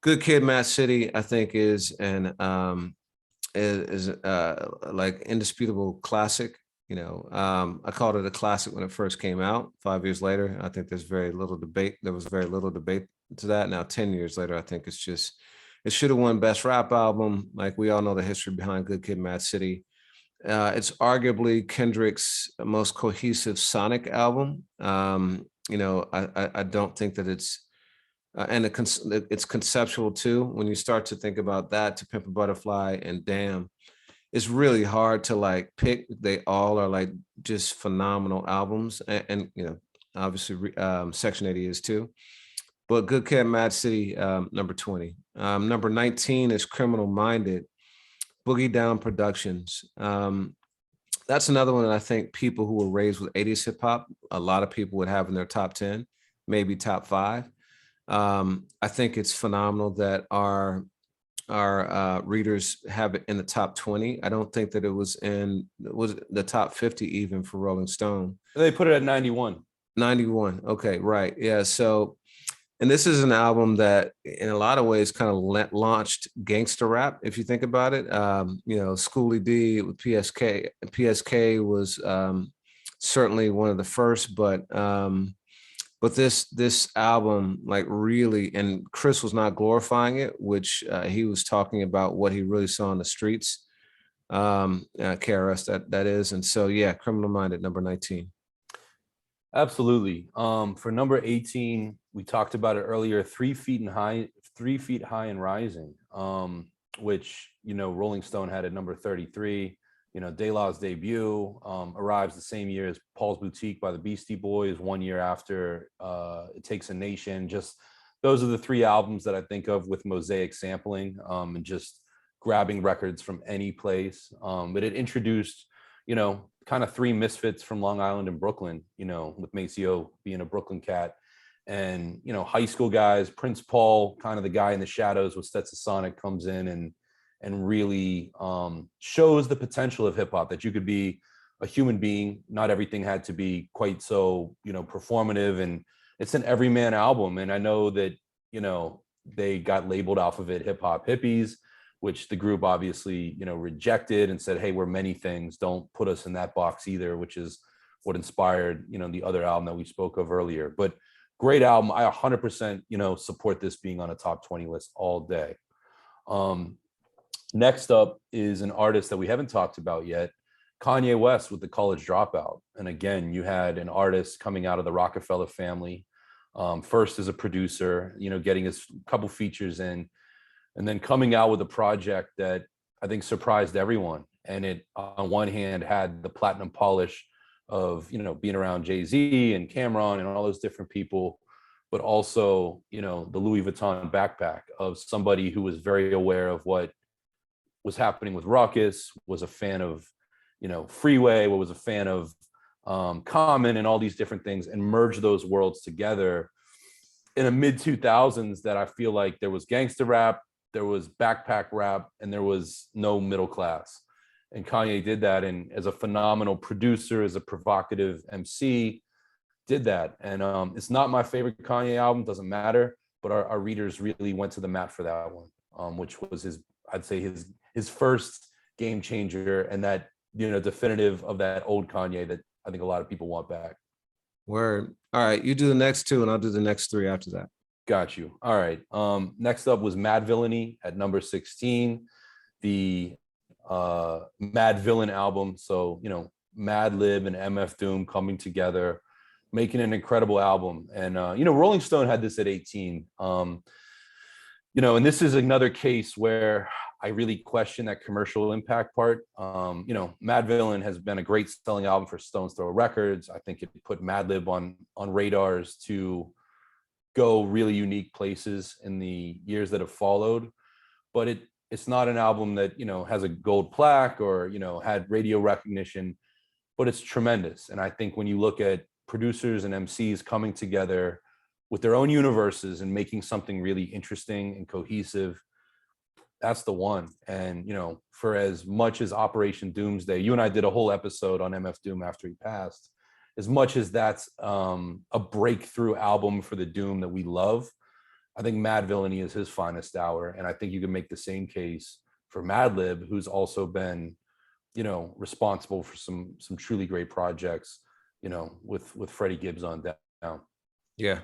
Good Kid, Mad City, I think is like indisputable classic. You know, I called it a classic when it first came out. 5 years later, I think there's very little debate. There was very little debate to that. Now, 10 years later, I think it's just, it should have won Best Rap Album. Like, we all know the history behind Good Kid, Mad City. It's arguably Kendrick's most cohesive sonic album. You know, I don't think that it's, it's conceptual too. When you start to think about that, To Pimp a Butterfly and Damn, it's really hard to like pick. They all are like just phenomenal albums. And you know, obviously Section 80 is too. But Good Kid, Mad City, number 20. Number 19 is Criminal Minded, Boogie Down Productions. That's another one that I think people who were raised with 80s hip hop, a lot of people would have in their top 10, maybe top 5. I think it's phenomenal that our readers have it in the top 20. I don't think that it was the top 50 even for Rolling Stone. They put it at 91. 91. Okay, right. Yeah. So, and this is an album that in a lot of ways kind of launched gangster rap, if you think about it. You know, Schoolie D with PSK. PSK was certainly one of the first, but this album, like, really, and Chris was not glorifying it, which he was talking about what he really saw in the streets. KRS, that is. And so, yeah, Criminal Minded, number 19. Absolutely. For number 18, we talked about it earlier, 3 feet high and rising, which, you know, Rolling Stone had at number 33. You know, De La's debut arrives the same year as Paul's Boutique by the Beastie Boys, 1 year after It Takes a Nation. Just those are the 3 albums that I think of with Mosaic sampling and just grabbing records from any place. But it introduced, you know, kind of 3 misfits from Long Island and Brooklyn, you know, with Maceo being a Brooklyn cat. And, you know, high school guys, Prince Paul, kind of the guy in the shadows with Stetsasonic, comes in and really shows the potential of hip hop, that you could be a human being. Not everything had to be quite so, you know, performative, and it's an everyman album. And I know that, you know, they got labeled off of it hip hop hippies, which the group obviously, you know, rejected and said, hey, we're many things. Don't put us in that box either, which is what inspired, you know, the other album that we spoke of earlier. But great album. I 100%, you know, support this being on a top 20 list all day. Next up is an artist that we haven't talked about yet, Kanye West with The College Dropout. And again, you had an artist coming out of the Rockefeller family, first as a producer, you know, getting his couple features in, and then coming out with a project that I think surprised everyone. And it, on one hand, had the platinum polish of, you know, being around Jay-Z and Cameron and all those different people, but also, you know, the Louis Vuitton backpack of somebody who was very aware of what was happening with Ruckus, was a fan of, you know, Freeway, was a fan of Common and all these different things, and merge those worlds together in a mid-2000s that I feel like there was gangster rap, there was backpack rap, and there was no middle class. And Kanye did that, and as a phenomenal producer, as a provocative MC, did that. And it's not my favorite Kanye album, doesn't matter, but our readers really went to the mat for that one, which was his, I'd say his first game changer, and that, you know, definitive of that old Kanye that I think a lot of people want back. Word. All right, you do the next 2 and I'll do the next 3 after that. Got you. All right. Next up was Mad Villainy at number 16, the Mad Villain album. So, you know, Mad Lib and MF Doom coming together, making an incredible album. And, you know, Rolling Stone had this at 18. You know, and this is another case where I really question that commercial impact part. You know, Mad Villain has been a great selling album for Stone's Throw Records. I think it put Madlib on radars to go really unique places in the years that have followed. But it's not an album that, you know, has a gold plaque or, you know, had radio recognition, but it's tremendous. And I think when you look at producers and MCs coming together with their own universes and making something really interesting and cohesive, that's the one. And, you know, for as much as Operation Doomsday, you and I did a whole episode on MF Doom after he passed, as much as that's a breakthrough album for the Doom that we love, I think Mad Villainy is his finest hour. And I think you can make the same case for Madlib, who's also been, you know, responsible for some truly great projects, you know, with Freddie Gibbs on down. Yeah.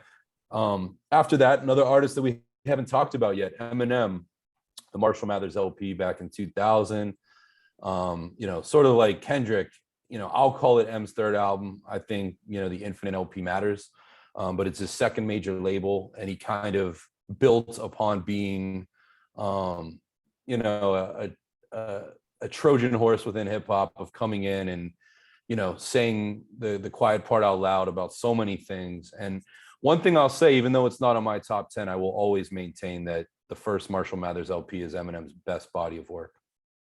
After that, another artist that we haven't talked about yet, Eminem, the Marshall Mathers LP back in 2000. You know, sort of like Kendrick, you know, I'll call it M's third album. I think, you know, the Infinite LP matters, but it's his second major label, and he kind of built upon being, you know, a Trojan horse within hip hop of coming in and, you know, saying the quiet part out loud about so many things. And one thing I'll say, even though it's not on my top 10, I will always maintain that the first Marshall Mathers LP is Eminem's best body of work.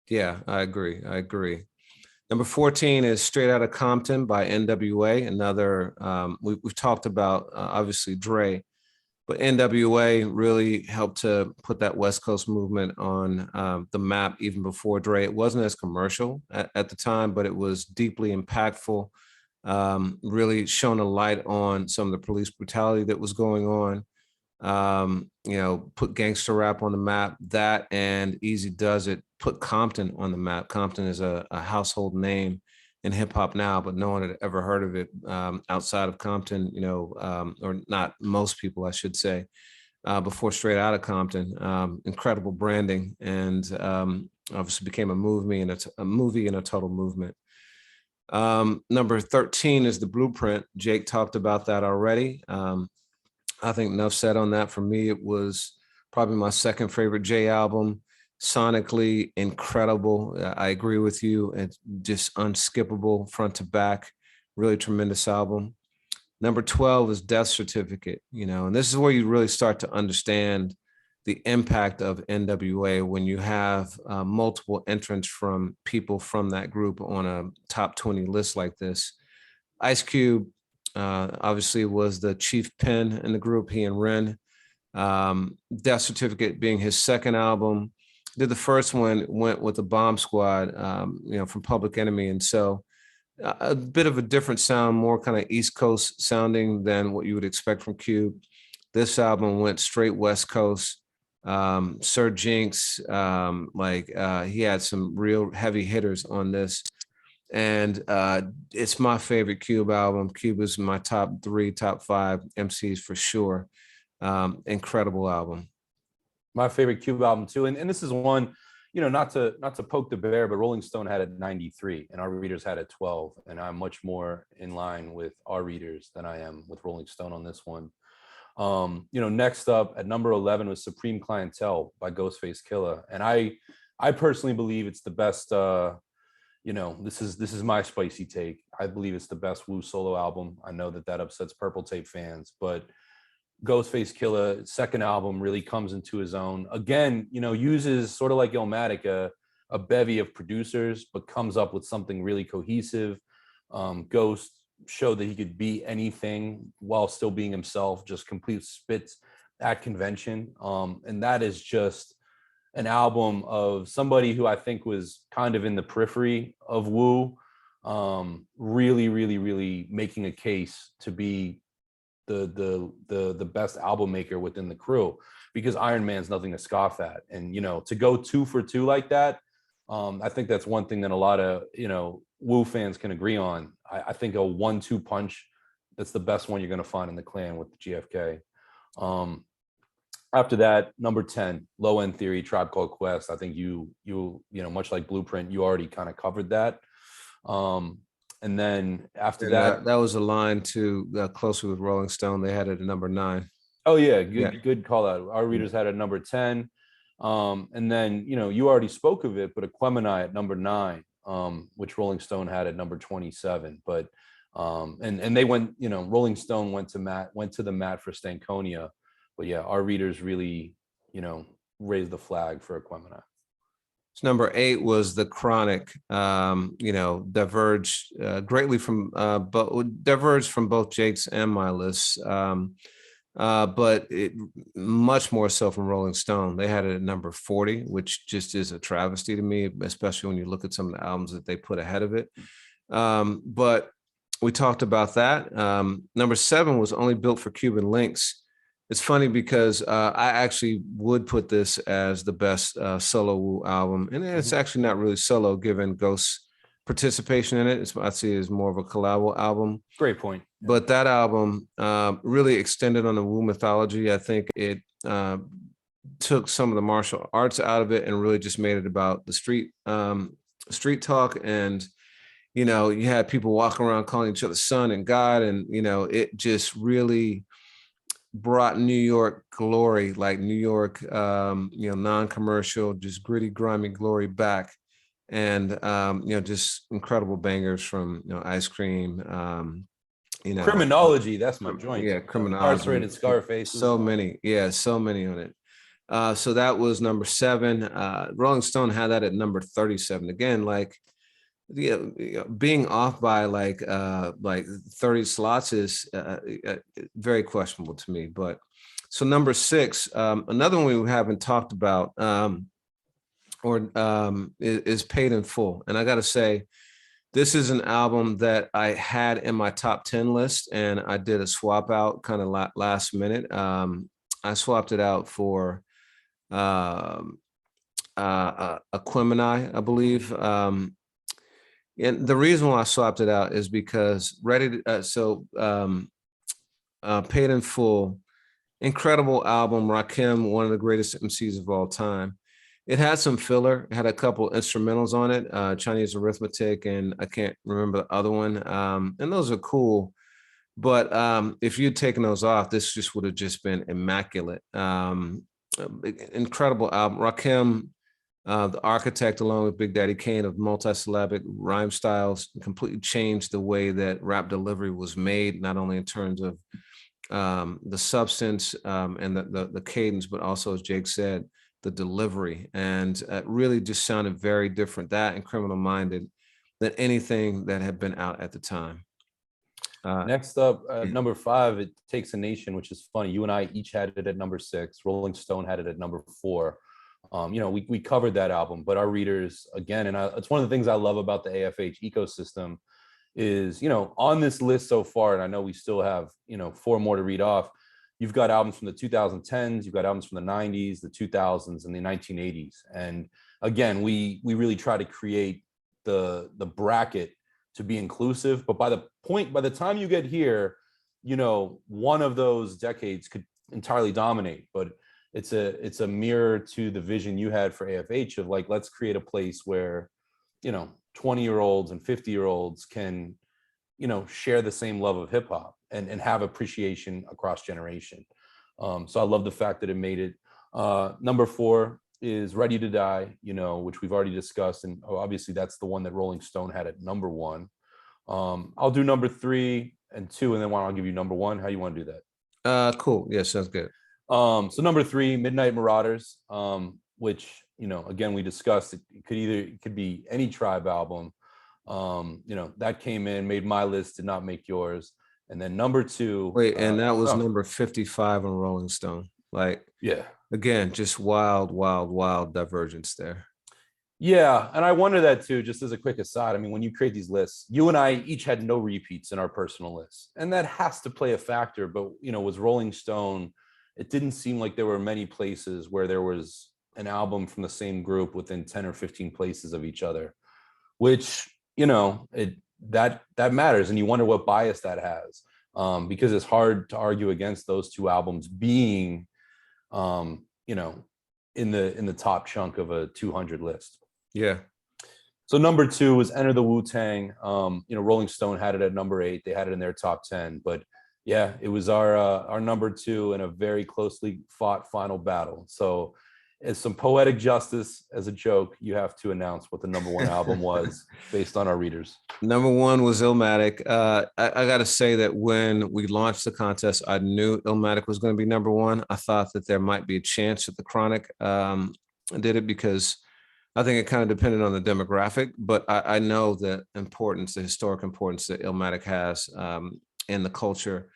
Yeah, I agree. Number 14 is Straight Outta Compton by NWA. Another, we've talked about, obviously, Dre, but NWA really helped to put that West Coast movement on the map even before Dre. It wasn't as commercial at the time, but it was deeply impactful, really shone a light on some of the police brutality that was going on. You know, put gangster rap on the map. That and Easy Does It put Compton on the map. Compton is a household name in hip hop now, but no one had ever heard of it outside of Compton, you know, or not most people, I should say, before Straight Outta Compton. Incredible branding, and obviously became a movie and a total movement. Number 13 is The Blueprint. Jake talked about that already. I think enough said on that. For me, it was probably my second favorite Jay album. Sonically incredible. I agree with you. It's just unskippable front to back. Really tremendous album. Number 12 is Death Certificate, you know, and this is where you really start to understand the impact of NWA when you have multiple entrants from people from that group on a top 20 list like this. Ice Cube, obviously was the chief pen in the group, he and Ren. Death Certificate being his second album. Did the first one, went with the Bomb Squad, you know, from Public Enemy. And so a bit of a different sound, more kind of East Coast sounding than what you would expect from Cube. This album went straight West Coast. Sir Jinx, he had some real heavy hitters on this. And it's my favorite Cube album. Cube is my top 3, top 5 MCs for sure. Incredible album. My favorite Cube album too. And this is one, you know, not to poke the bear, but Rolling Stone had it 93 and our readers had it 12. And I'm much more in line with our readers than I am with Rolling Stone on this one. You know, next up at number 11 was Supreme Clientele by Ghostface Killah. And I personally believe it's the best, you know, this is my spicy take. I believe it's the best Wu solo album. I know that upsets Purple Tape fans, but Ghostface Killah second album really comes into his own. Again, you know, uses sort of like Illmatic, a bevy of producers, but comes up with something really cohesive. Ghost showed that he could be anything while still being himself, just complete spits at convention. And that is just an album of somebody who I think was kind of in the periphery of Wu, really, really, really making a case to be the best album maker within the crew, because Iron Man's nothing to scoff at. And, you know, to go 2 for 2 like that, I think that's one thing that a lot of, you know, Wu fans can agree on. I think a 1-2 punch, that's the best one you're going to find in the Clan with the GFK. After that, number 10, Low End Theory, Tribe Called Quest. I think you know, much like Blueprint, you already kind of covered that. And then after that was aligned to closely with Rolling Stone. They had it at number 9. Oh yeah, good call out. Our readers had it at number 10. And then, you already spoke of it, but Aquemini at number 9, which Rolling Stone had at number 27. But and they went, Rolling Stone went to the mat for Stankonia. But yeah, our readers really, raised the flag for Aquemini. Number 8 was the Chronic, diverged greatly from diverged from both Jake's and my lists. But it much more so from Rolling Stone. They had it at number 40, which just is a travesty to me, especially when you look at some of the albums that they put ahead of it. But we talked about that. Number 7 was Only Built for Cuban Links. It's funny because I actually would put this as the best solo Wu album, and it's actually not really solo given Ghost's participation in it. I'd see it as more of a collabo album. Great point. But that album really extended on the Wu mythology. I think it took some of the martial arts out of it and really just made it about the street talk. And, you had people walking around calling each other son and God. And, it just really brought New York glory, like New York, non-commercial, just gritty, grimy glory back. And, just incredible bangers from, Ice Cream, Criminology, that's my joint. Yeah, Criminology. Incarcerated Scarface. So many on it. So that was number 7. Rolling Stone had that at number 37. Again, like, being off by like 30 slots is very questionable to me. But so number 6, another one we haven't talked about, is Paid in Full. And I got to say, this is an album that I had in my top 10 list, and I did a swap out kind of last minute. I swapped it out for Aquemini, I believe. And the reason why I swapped it out is because Paid in Full, incredible album. Rakim, one of the greatest MCs of all time. It had some filler. It had a couple instrumentals on it, Chinese Arithmetic, and I can't remember the other one. And those are cool. But if you'd taken those off, this just would have just been immaculate. Incredible album. Rakim, the architect, along with Big Daddy Kane, of multisyllabic rhyme styles, completely changed the way that rap delivery was made, not only in terms of the substance and the cadence, but also, as Jake said, the delivery. And it really just sounded very different, that and Criminal Minded, than anything that had been out at the time. Next up, number 5, It Takes a Nation, which is funny. You and I each had it at number 6. Rolling Stone had it at number 4. We covered that album, but our readers, again, and it's one of the things I love about the AFH ecosystem is, on this list so far, and I know we still have, 4 more to read off. You've got albums from the 2010s, you've got albums from the 90s, the 2000s, and the 1980s. And again, we really try to create the bracket to be inclusive. But by the time you get here, one of those decades could entirely dominate. But it's a mirror to the vision you had for AFH of like, let's create a place where, 20-year-olds and 50-year-olds can, share the same love of hip hop and have appreciation across generation. So I love the fact that it made it. Number 4 is Ready to Die, which we've already discussed. And obviously that's the one that Rolling Stone had at number 1. I'll do number 3 and 2, and then I'll give you number 1. How you want to do that? Cool. Yeah, sounds good. So number 3, Midnight Marauders, which, again, we discussed, it could be any Tribe album. That came in, made my list, did not make yours. And then number 2. Wait, and that was number 55 on Rolling Stone. Like, yeah, again, just wild divergence there. Yeah, and I wonder that too, just as a quick aside. I mean, when you create these lists, you and I each had no repeats in our personal lists, and that has to play a factor. But, with Rolling Stone, it didn't seem like there were many places where there was an album from the same group within 10 or 15 places of each other, which, that matters. And you wonder what bias that has, because it's hard to argue against those 2 albums being, in the top chunk of a 200 list. Yeah. So number 2 was Enter the Wu-Tang. Rolling Stone had it at number 8. They had it in their top 10, but yeah, it was our number 2 in a very closely fought final battle. So as some poetic justice, as a joke, you have to announce what the #1 album was based on our readers. #1 was Illmatic. I got to say that when we launched the contest, I knew Illmatic was going to be #1. I thought that there might be a chance that the Chronic did it because I think it kind of depended on the demographic. But I know the importance, the historic importance that Illmatic has in the culture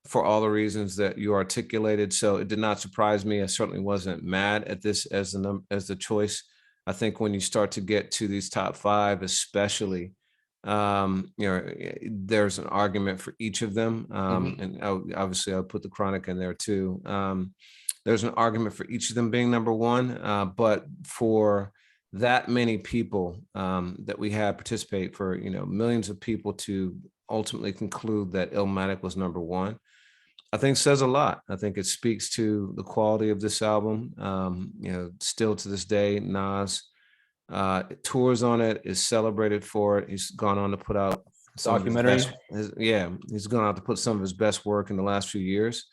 for all the reasons that you articulated. So it did not surprise me. I certainly wasn't mad at this as the choice. I think when you start to get to these top 5, especially, there's an argument for each of them. And obviously I'll put the Chronic in there too. There's an argument for each of them being #1, but for that many people that we had participate, for millions of people to ultimately conclude that Illmatic was #1, I think says a lot. I think it speaks to the quality of this album. Still to this day, Nas tours on it, is celebrated for it. He's gone on to put out some documentary. He's gone out to put some of his best work in the last few years.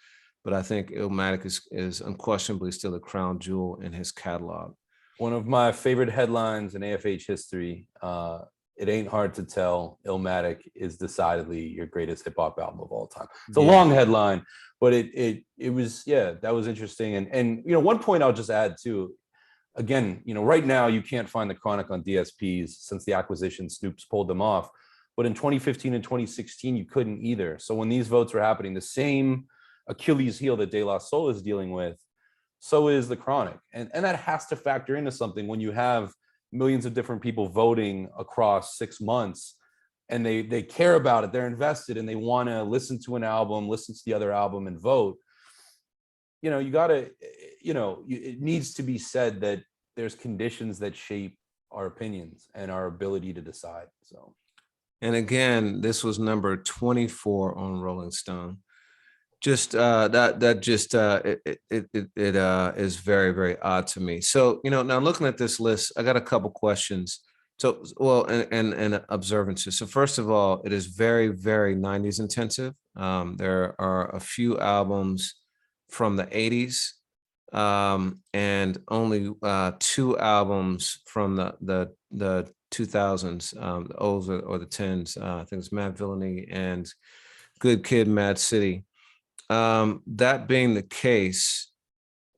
But I think Illmatic is unquestionably still a crown jewel in his catalog. One of my favorite headlines in AFH history. It ain't hard to tell, Illmatic is decidedly your greatest hip hop album of all time. It's a long headline, but it was, that was interesting. And one point I'll just add too, again, right now you can't find the Chronic on DSPs since the acquisition. Snoop's pulled them off, but in 2015 and 2016 you couldn't either. So when these votes were happening, the same Achilles heel that De La Soul is dealing with, so is the Chronic, and that has to factor into something when you have millions of different people voting across 6 months, and they care about it, they're invested, and they want to listen to an album, listen to the other album, and vote. You gotta, it needs to be said that there's conditions that shape our opinions and our ability to decide. So, and again, this was number 24 on Rolling Stone. Just it is very, very odd to me. So now looking at this list, I got a couple questions. So and observances. So first of all, it is very, very 90s intensive. There are a few albums from the 80s, and only 2 albums from the 2000s, the O's or the 10s. I think it's Mad Villainy and Good Kid, Mad City. That being the case,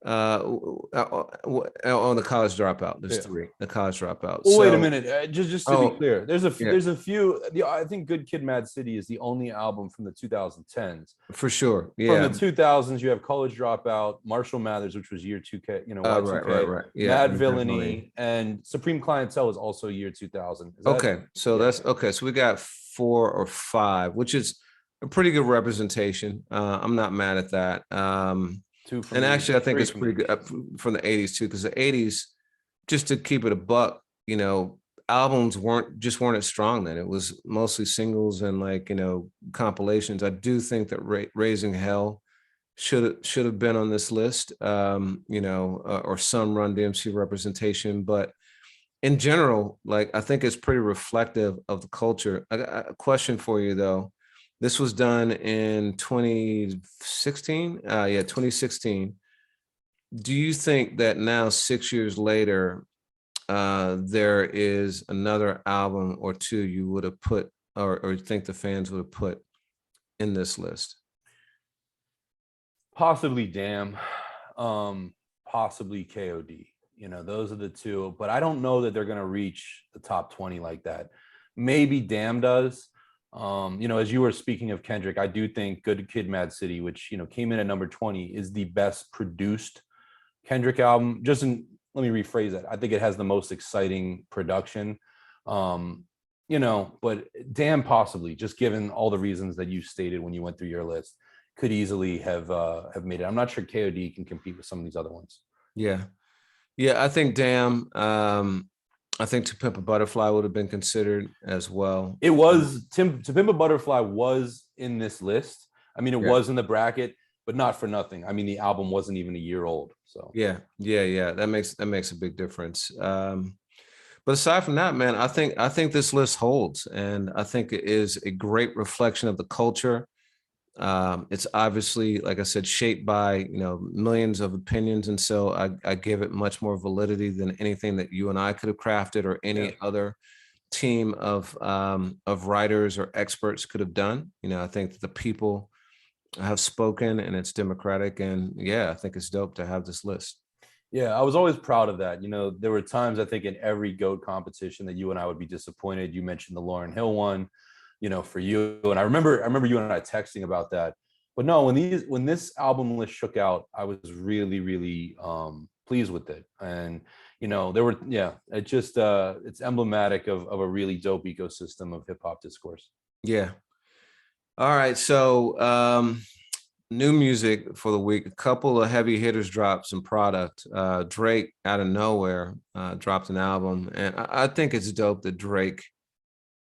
on the College Dropout, there's 3. The College Dropout. Well, wait a minute. Just to be clear, there's a few. I think Good Kid, Mad City is the only album from the 2010s. For sure. Yeah. From the 2000s, you have College Dropout, Marshall Mathers, which was year 2K. Y2K, right. Yeah. Mad Villainy, and Supreme Clientele is also year 2000. Okay, so that's okay. So we got 4 or 5, which is a pretty good representation. I'm not mad at that. And actually, I think it's pretty good from the 80s too, because the 80s, just to keep it a buck, albums weren't as strong then. It was mostly singles and compilations. I do think that Raising Hell should have been on this list, or some Run DMC representation. But in general, I think it's pretty reflective of the culture. I got a question for you though. This was done in 2016. 2016. Do you think that now, 6 years later, there is another album or 2 you would have put, or think the fans would have put in this list? Possibly Damn, possibly KOD. Those are the 2, but I don't know that they're going to reach the top 20 like that. Maybe Damn does. As you were speaking of Kendrick, I do think Good Kid, Mad City, which came in at number 20, is the best produced Kendrick album. Let me rephrase that. I think it has the most exciting production. But Damn, possibly, just given all the reasons that you stated when you went through your list, could easily have made it. I'm not sure KOD can compete with some of these other ones. Yeah, I think Damn. I think To Pimp a Butterfly would have been considered as well. It was To Pimp a Butterfly was in this list. I mean, it was in the bracket, but not for nothing. I mean, the album wasn't even a year old. So yeah. That makes a big difference. But aside from that, man, I think this list holds, and I think it is a great reflection of the culture. It's obviously, like I said, shaped by, millions of opinions. And so I give it much more validity than anything that you and I could have crafted or Yeah. any other team of writers or experts could have done. I think that the people have spoken and it's democratic. And yeah, I think it's dope to have this list. Yeah, I was always proud of that. There were times I think in every GOAT competition that you and I would be disappointed. You mentioned the Lauryn Hill one, for you. And I remember you and I texting about that. But no, when this album list shook out, I was really, really pleased with it. And there were, yeah, it just it's emblematic of a really dope ecosystem of hip hop discourse. Yeah. All right. So new music for the week. A couple of heavy hitters dropped some product. Drake out of nowhere dropped an album. And I think it's dope that Drake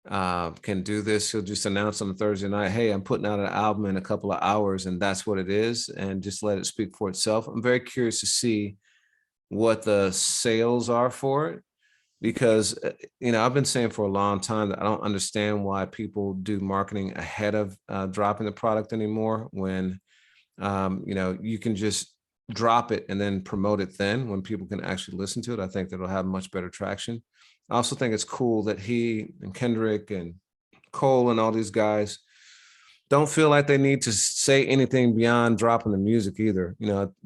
can do this. He'll just announce on Thursday night, hey, I'm putting out an album in a couple of hours, and that's what it is, and just let it speak for itself. I'm very curious to see what the sales are for it, because I've been saying for a long time that I don't understand why people do marketing ahead of dropping the product anymore, when you can just drop it and then promote it then when people can actually listen to it. I think that'll have much better traction. I also think it's cool that he and Kendrick and Cole and all these guys don't feel like they need to say anything beyond dropping the music either.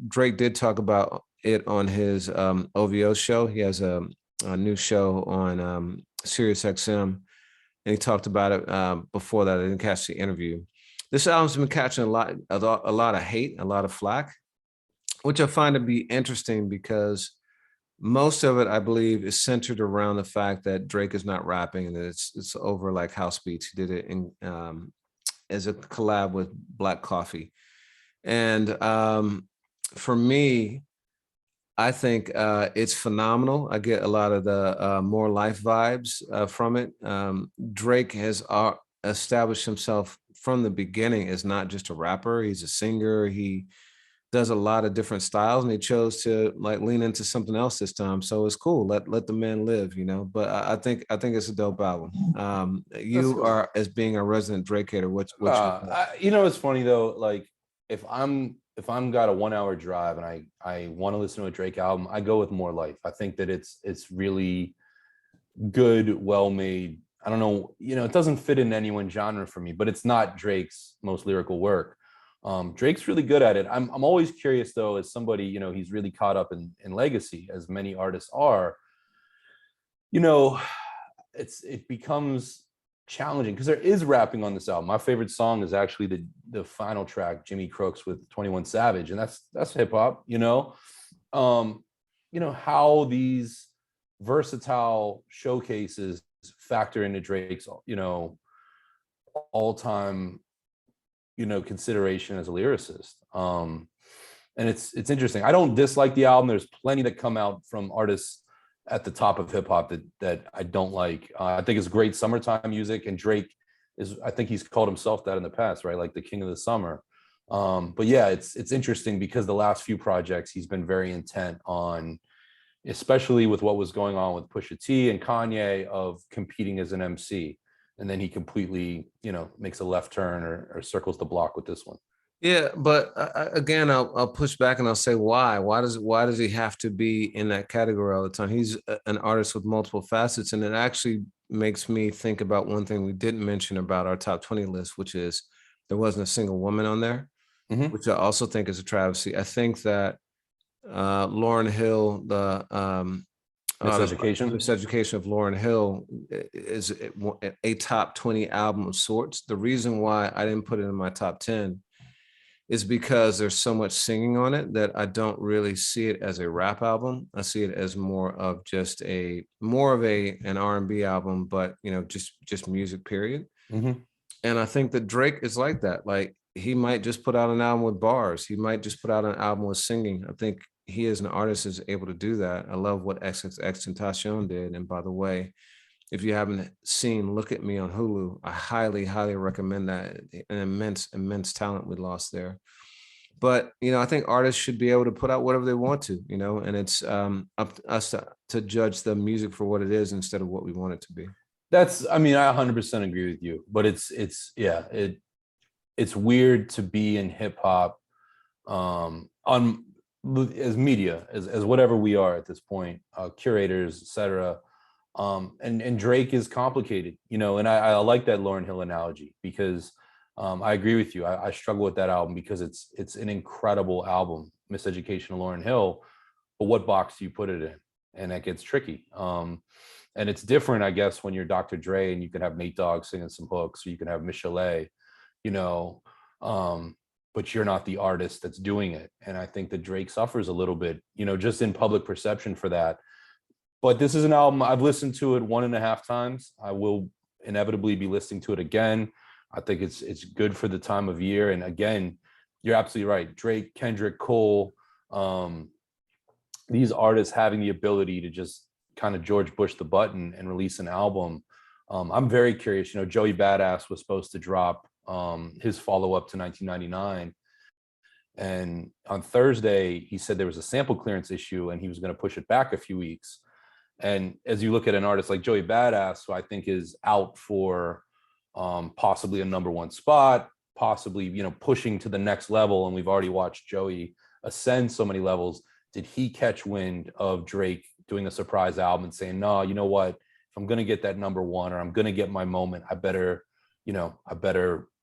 Drake did talk about it on his OVO show. He has a new show on Sirius XM, and he talked about it before that. I didn't catch the interview. This album's been catching a lot of hate, a lot of flack, which I find to be interesting because most of it, I believe, is centered around the fact that Drake is not rapping and that it's over like house beats. He did it in as a collab with Black Coffee, and for me, I think it's phenomenal. I get a lot of the more life vibes from it. Drake has established himself from the beginning as not just a rapper. He's a singer. He does a lot of different styles, and he chose to like lean into something else this time. So it's cool. Let the man live, But I think it's a dope album. That's You cool. are, as being a resident Drake hater, what's your thought? It's funny though. Like if I'm got a 1 hour drive and I want to listen to a Drake album, I go with More Life. I think that it's really good, well made. I don't know, it doesn't fit in any one genre for me, but it's not Drake's most lyrical work. Drake's really good at it. I'm always curious though, as somebody, he's really caught up in legacy, as many artists are. You know, it becomes challenging because there is rapping on this album. My favorite song is actually the final track, Jimmy Crooks with 21 Savage, and that's hip hop. How these versatile showcases factor into Drake's all time consideration as a lyricist. And it's interesting. I don't dislike the album. There's plenty that come out from artists at the top of hip hop that I don't like. I think it's great summertime music, and Drake I think he's called himself that in the past, right? Like the king of the summer. But yeah, it's interesting because the last few projects he's been very intent on, especially with what was going on with Pusha T and Kanye, of competing as an MC. And then he completely, makes a left turn or circles the block with this one. Yeah, but again, I'll push back and I'll say why. Why does he have to be in that category all the time? He's an artist with multiple facets, and it actually makes me think about one thing we didn't mention about our top 20 list, which is there wasn't a single woman on there, Mm-hmm. which I also think is a travesty. I think that Lauryn Hill, the Miseducation. Miseducation of Lauryn Hill, is a top 20 album of sorts. The reason why I didn't put it in my top 10 is because there's so much singing on it that I don't really see it as a rap album. I see it as more of an R&B album, but just music, period. Mm-hmm. And I think that Drake is like that. Like, he might just put out an album with bars. He might just put out an album with singing. I think he as an artist is able to do that. I love what XXXTentacion did. And by the way, if you haven't seen Look at Me on Hulu, I highly, highly recommend that. An immense, immense talent we lost there. But, I think artists should be able to put out whatever they want to, and it's up to us to judge the music for what it is instead of what we want it to be. I 100% agree with you, but it's yeah, it's weird to be in hip hop on as media, as whatever we are at this point, curators, etc. And Drake is complicated, you know, and I like that Lauryn Hill analogy because I agree with you. I struggle with that album because it's an incredible album, Miseducation of Lauryn Hill, but what box do you put it in? And that gets tricky. And it's different, I guess, when you're Dr. Dre and you can have Nate Dogg singing some hooks, or you can have Michelet, you know, but you're not the artist that's doing it. And I think that Drake suffers a little bit, you know, just in public perception for that. But this is an album I've listened to it 1.5 times. I will inevitably be listening to it again. I think it's good for the time of year. And again, you're absolutely right. Drake, Kendrick, Cole, these artists having the ability to just kind of George Bush the button and release an album. I'm very curious. You know, Joey Badass was supposed to drop his follow-up to 1999. And on Thursday, he said there was a sample clearance issue and he was going to push it back a few weeks. And as you look at an artist like Joey Badass, who I think is out for possibly a #1 spot, possibly, you know, pushing to the next level. And we've already watched Joey ascend so many levels. Did he catch wind of Drake doing a surprise album and saying, no, you know what, if I'm going to get that #1 or I'm going to get my moment, I better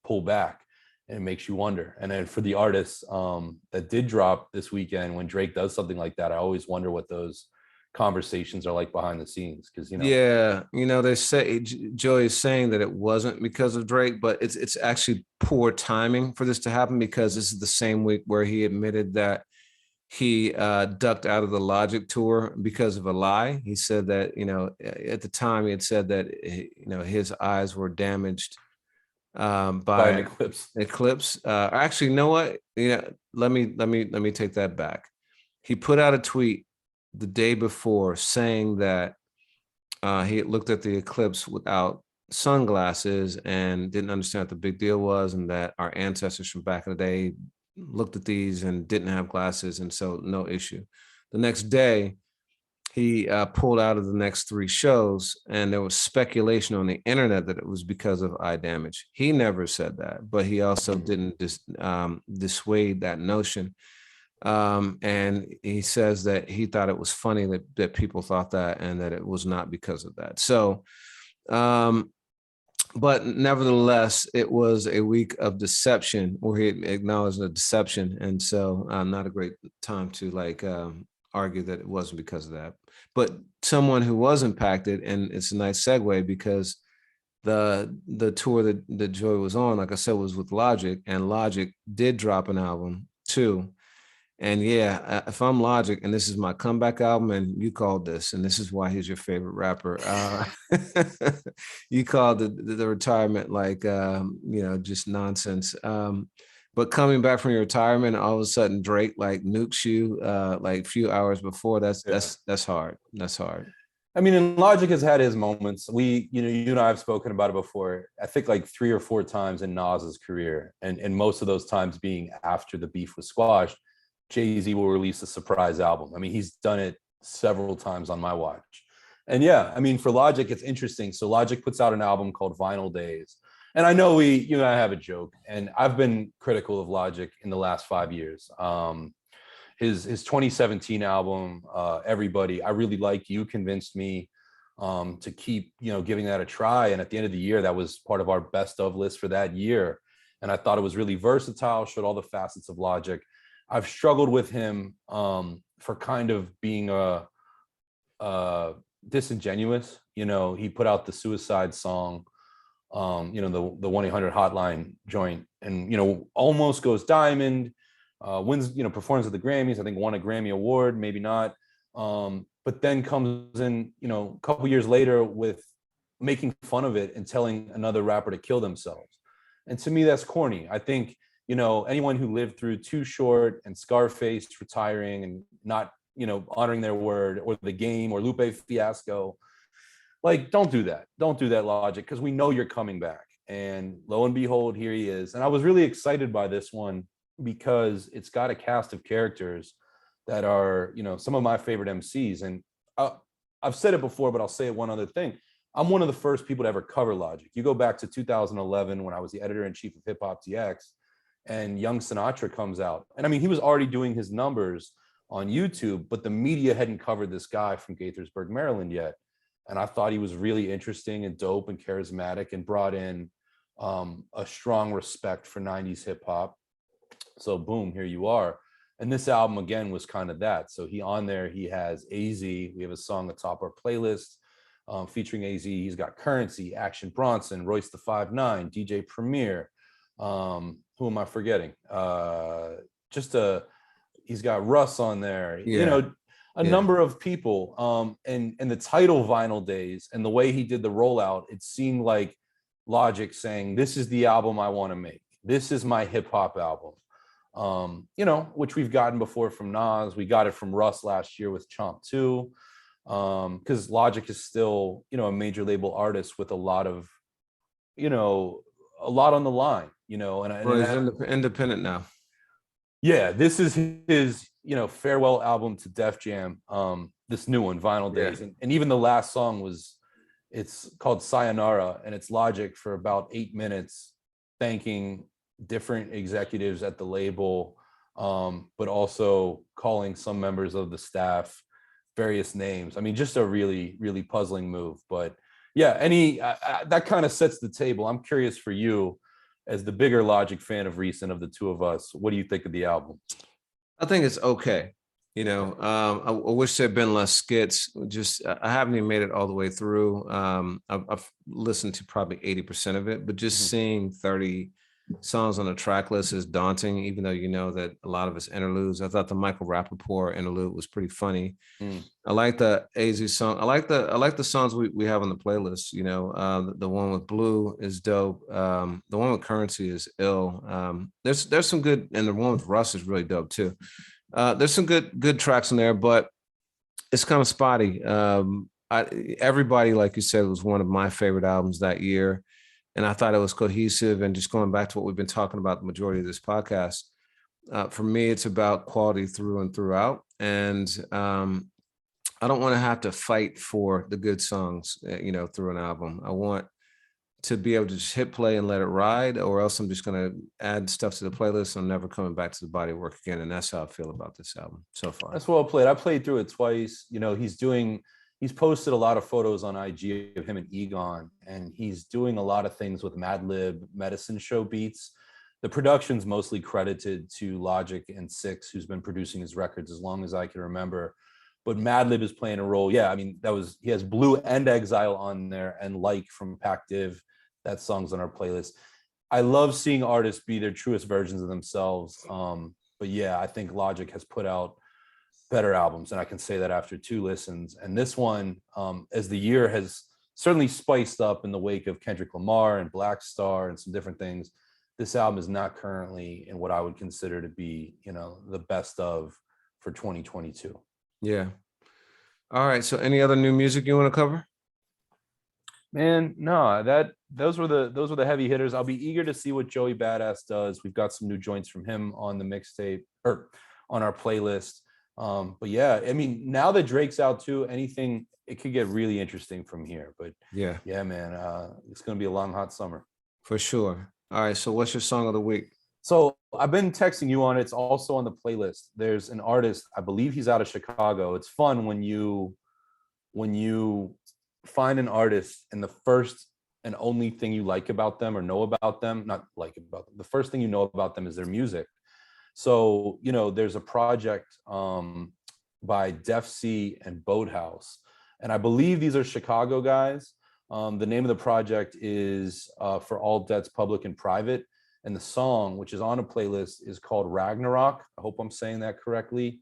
pull back? And it makes you wonder. And then for the artists that did drop this weekend, when Drake does something like that, I always wonder what those conversations are like behind the scenes, because, you know. Yeah, you know, they say Joey is saying that it wasn't because of Drake, but it's actually poor timing for this to happen, because this is the same week where he admitted that he ducked out of the Logic tour because of a lie. He said that, you know, at the time he had said that, you know, his eyes were damaged By an eclipse. Actually, you know what? Yeah, let me take that back. He put out a tweet the day before saying that he had looked at the eclipse without sunglasses and didn't understand what the big deal was, and that our ancestors from back in the day looked at these and didn't have glasses, and so no issue. The next day, he pulled out of the next 3 shows, and there was speculation on the internet that it was because of eye damage. He never said that, but he also didn't dissuade that notion. And he says that he thought it was funny that people thought that, and that it was not because of that. So, but nevertheless, it was a week of deception, where he acknowledged a deception. And so not a great time to argue that it wasn't because of that. But someone who was impacted, and it's a nice segue, because the tour that Joy was on, like I said, was with Logic, and Logic did drop an album too. And yeah, if I'm Logic and this is my comeback album, and you called this, and this is why he's your favorite rapper, you called the retirement just nonsense. But coming back from your retirement, all of a sudden Drake nukes you a few hours before. That's hard. That's hard. I mean, and Logic has had his moments. You and I have spoken about it before. I think 3 or 4 times in Nas's career, and most of those times being after the beef was squashed. Jay-Z will release a surprise album. I mean, he's done it several times on my watch. And yeah, I mean, for Logic, it's interesting. So Logic puts out an album called Vinyl Days. And I know you and I have a joke, and I've been critical of Logic in the last 5 years. His 2017 album, Everybody, I really like. You convinced me to keep, giving that a try. And at the end of the year, that was part of our best of list for that year. And I thought it was really versatile, showed all the facets of Logic. I've struggled with him for kind of being disingenuous. He put out the Suicide song, the 1-800 hotline joint, and almost goes diamond, wins, performs at the Grammys. I think won a Grammy award, maybe not. But then comes in, a couple years later with making fun of it and telling another rapper to kill themselves. And to me, that's corny. I think, anyone who lived through Too Short and Scarface retiring and not, honoring their word, or The Game, or Lupe Fiasco, don't do that. Don't do that, Logic, because we know you're coming back. And lo and behold, here he is. And I was really excited by this one because it's got a cast of characters that are, some of my favorite MCs. And I've said it before, but I'll say it one other thing. I'm one of the first people to ever cover Logic. You go back to 2011 when I was the editor-in-chief of Hip Hop DX, and Young Sinatra comes out. And I mean, he was already doing his numbers on YouTube, but the media hadn't covered this guy from Gaithersburg, Maryland yet. And I thought he was really interesting and dope and charismatic, and brought in a strong respect for 90s hip hop. So boom, here you are. And this album again was kind of that. So he on there, he has AZ. We have a song atop our playlist featuring AZ. He's got Currency, Action Bronson, Royce the 5'9", DJ Premier. Who am I forgetting? He's got Russ on there. Yeah. You know, a number of people. And the title Vinyl Days and the way he did the rollout, it seemed like Logic saying, this is the album I want to make. This is my hip hop album. You know, which we've gotten before from Nas. We got it from Russ last year with Chomp 2. Because Logic is still, you know, a major label artist with a lot of, you know, a lot on the line, you know. Well, he's independent now. Yeah, this is his, you know, farewell album to Def Jam. This new one, Vinyl Days, and even the last song it's called Sayonara, and it's Logic for about 8 minutes, thanking different executives at the label, but also calling some members of the staff various names. I mean, just a really, really puzzling move. But yeah, that kind of sets the table. I'm curious for you, as the bigger Logic fan of recent of the two of us, what do you think of the album? I think it's okay. You know, I wish there'd been less skits. Just I haven't even made it all the way through. I've listened to probably 80% of it, but just seeing 30 songs on the track list is daunting, even though you know that a lot of it's interludes. I thought the Michael Rappaport interlude was pretty funny. I like the AZ song. I like the songs we have on the playlist. You know, the one with Blue is dope. The one with Currency is ill. There's some good, and the one with Russ is really dope too. There's some good tracks in there, but it's kind of spotty. Everybody, like you said, was one of my favorite albums that year. And I thought it was cohesive. And just going back to what we've been talking about the majority of this podcast, for me, it's about quality through and throughout. And I don't want to have to fight for the good songs, you know, through an album. I want to be able to just hit play and let it ride, or else I'm just going to add stuff to the playlist. I'm never coming back to the body of work again. And that's how I feel about this album so far. That's well played. I played through it twice. You know, he's posted a lot of photos on IG of him and Egon, and he's doing a lot of things with Madlib Medicine Show beats. The production's mostly credited to Logic and Six, who's been producing his records as long as I can remember. But Madlib is playing a role. Yeah, I mean, he has Blue and Exile on there, and Like from Pac Div. That song's on our playlist. I love seeing artists be their truest versions of themselves. But yeah, I think Logic has put out better albums, and I can say that after 2 listens. And this one, as the year has certainly spiced up in the wake of Kendrick Lamar and Black Star and some different things, this album is not currently in what I would consider to be, you know, the best of for 2022. Yeah. All right. So any other new music you want to cover? Man, no, those were the heavy hitters. I'll be eager to see what Joey Badass does. We've got some new joints from him on the mixtape or on our playlist. But yeah, I mean, now that Drake's out too, anything, it could get really interesting from here. But yeah, man, it's gonna be a long, hot summer. For sure. All right. So what's your song of the week? So I've been texting you on it. It's also on the playlist. There's an artist, I believe he's out of Chicago. It's fun when you find an artist and the first and only thing you like about them or know about them, not like about them, the first thing you know about them is their music. So, you know, there's a project by Def C and Boathouse, and I believe these are Chicago guys. The name of the project is For All Debts Public and Private, and the song, which is on a playlist, is called Ragnarok. I hope I'm saying that correctly,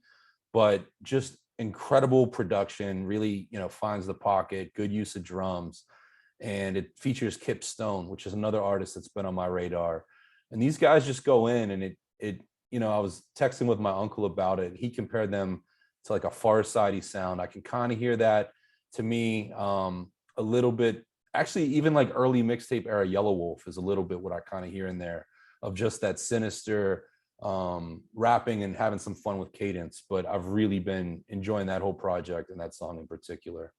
but just incredible production, really, you know, finds the pocket, good use of drums, and it features Kip Stone, which is another artist that's been on my radar. And these guys just go in, and it you know, I was texting with my uncle about it. He compared them to like a Far Sidey sound. I can kind of hear that. To me, a little bit, actually, even like early mixtape era Yellow Wolf is a little bit what I kind of hear in there, of just that sinister rapping and having some fun with cadence. But I've really been enjoying that whole project and that song in particular.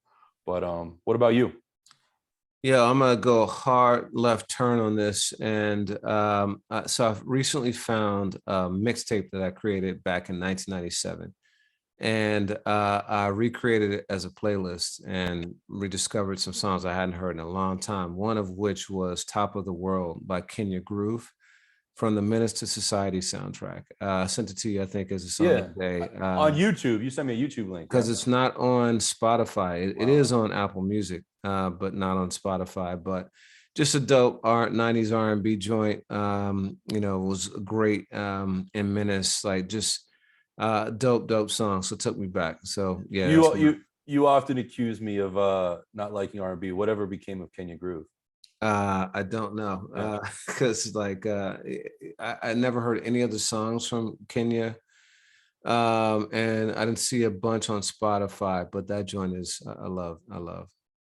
But what about you? Yeah, I'm gonna go hard left turn on this, and so I've recently found a mixtape that I created back in 1997, and I recreated it as a playlist and rediscovered some songs I hadn't heard in a long time. One of which was "Top of the World" by Kenya Groove from the Menace to Society soundtrack. I sent it to you, I think, as a song Yeah, today. on YouTube. You sent me a YouTube link. Because Yeah. it's not on Spotify. It is Wow. on Apple Music, but not on Spotify. But just a dope 90s R&B joint. Was great in Menace, like just dope song. So it took me back. So yeah, that's You often accuse me of not liking R&B. Whatever became of Kenya Groove? I don't Yeah. know. Because I never heard any other songs from Kenya. And I didn't see a bunch on Spotify, but that joint is I love.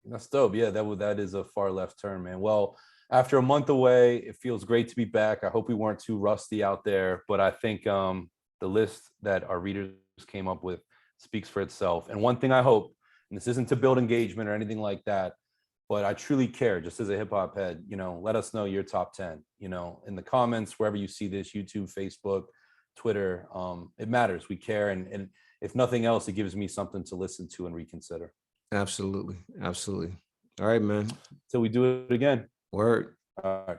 That's dope. Yeah, that is a far left turn, man. Well, after a month away, it feels great to be back. I hope we weren't too rusty out there, but I think the list that our readers came up with speaks for itself. And one thing I hope, and this isn't to build engagement or anything like that, but I truly care, just as a hip hop head, let us know your top 10, in the comments, wherever you see this, YouTube, Facebook, Twitter. It matters. We care. And if nothing else, it gives me something to listen to and reconsider. Absolutely. Absolutely. All right, man. Till we do it again. Word. All right.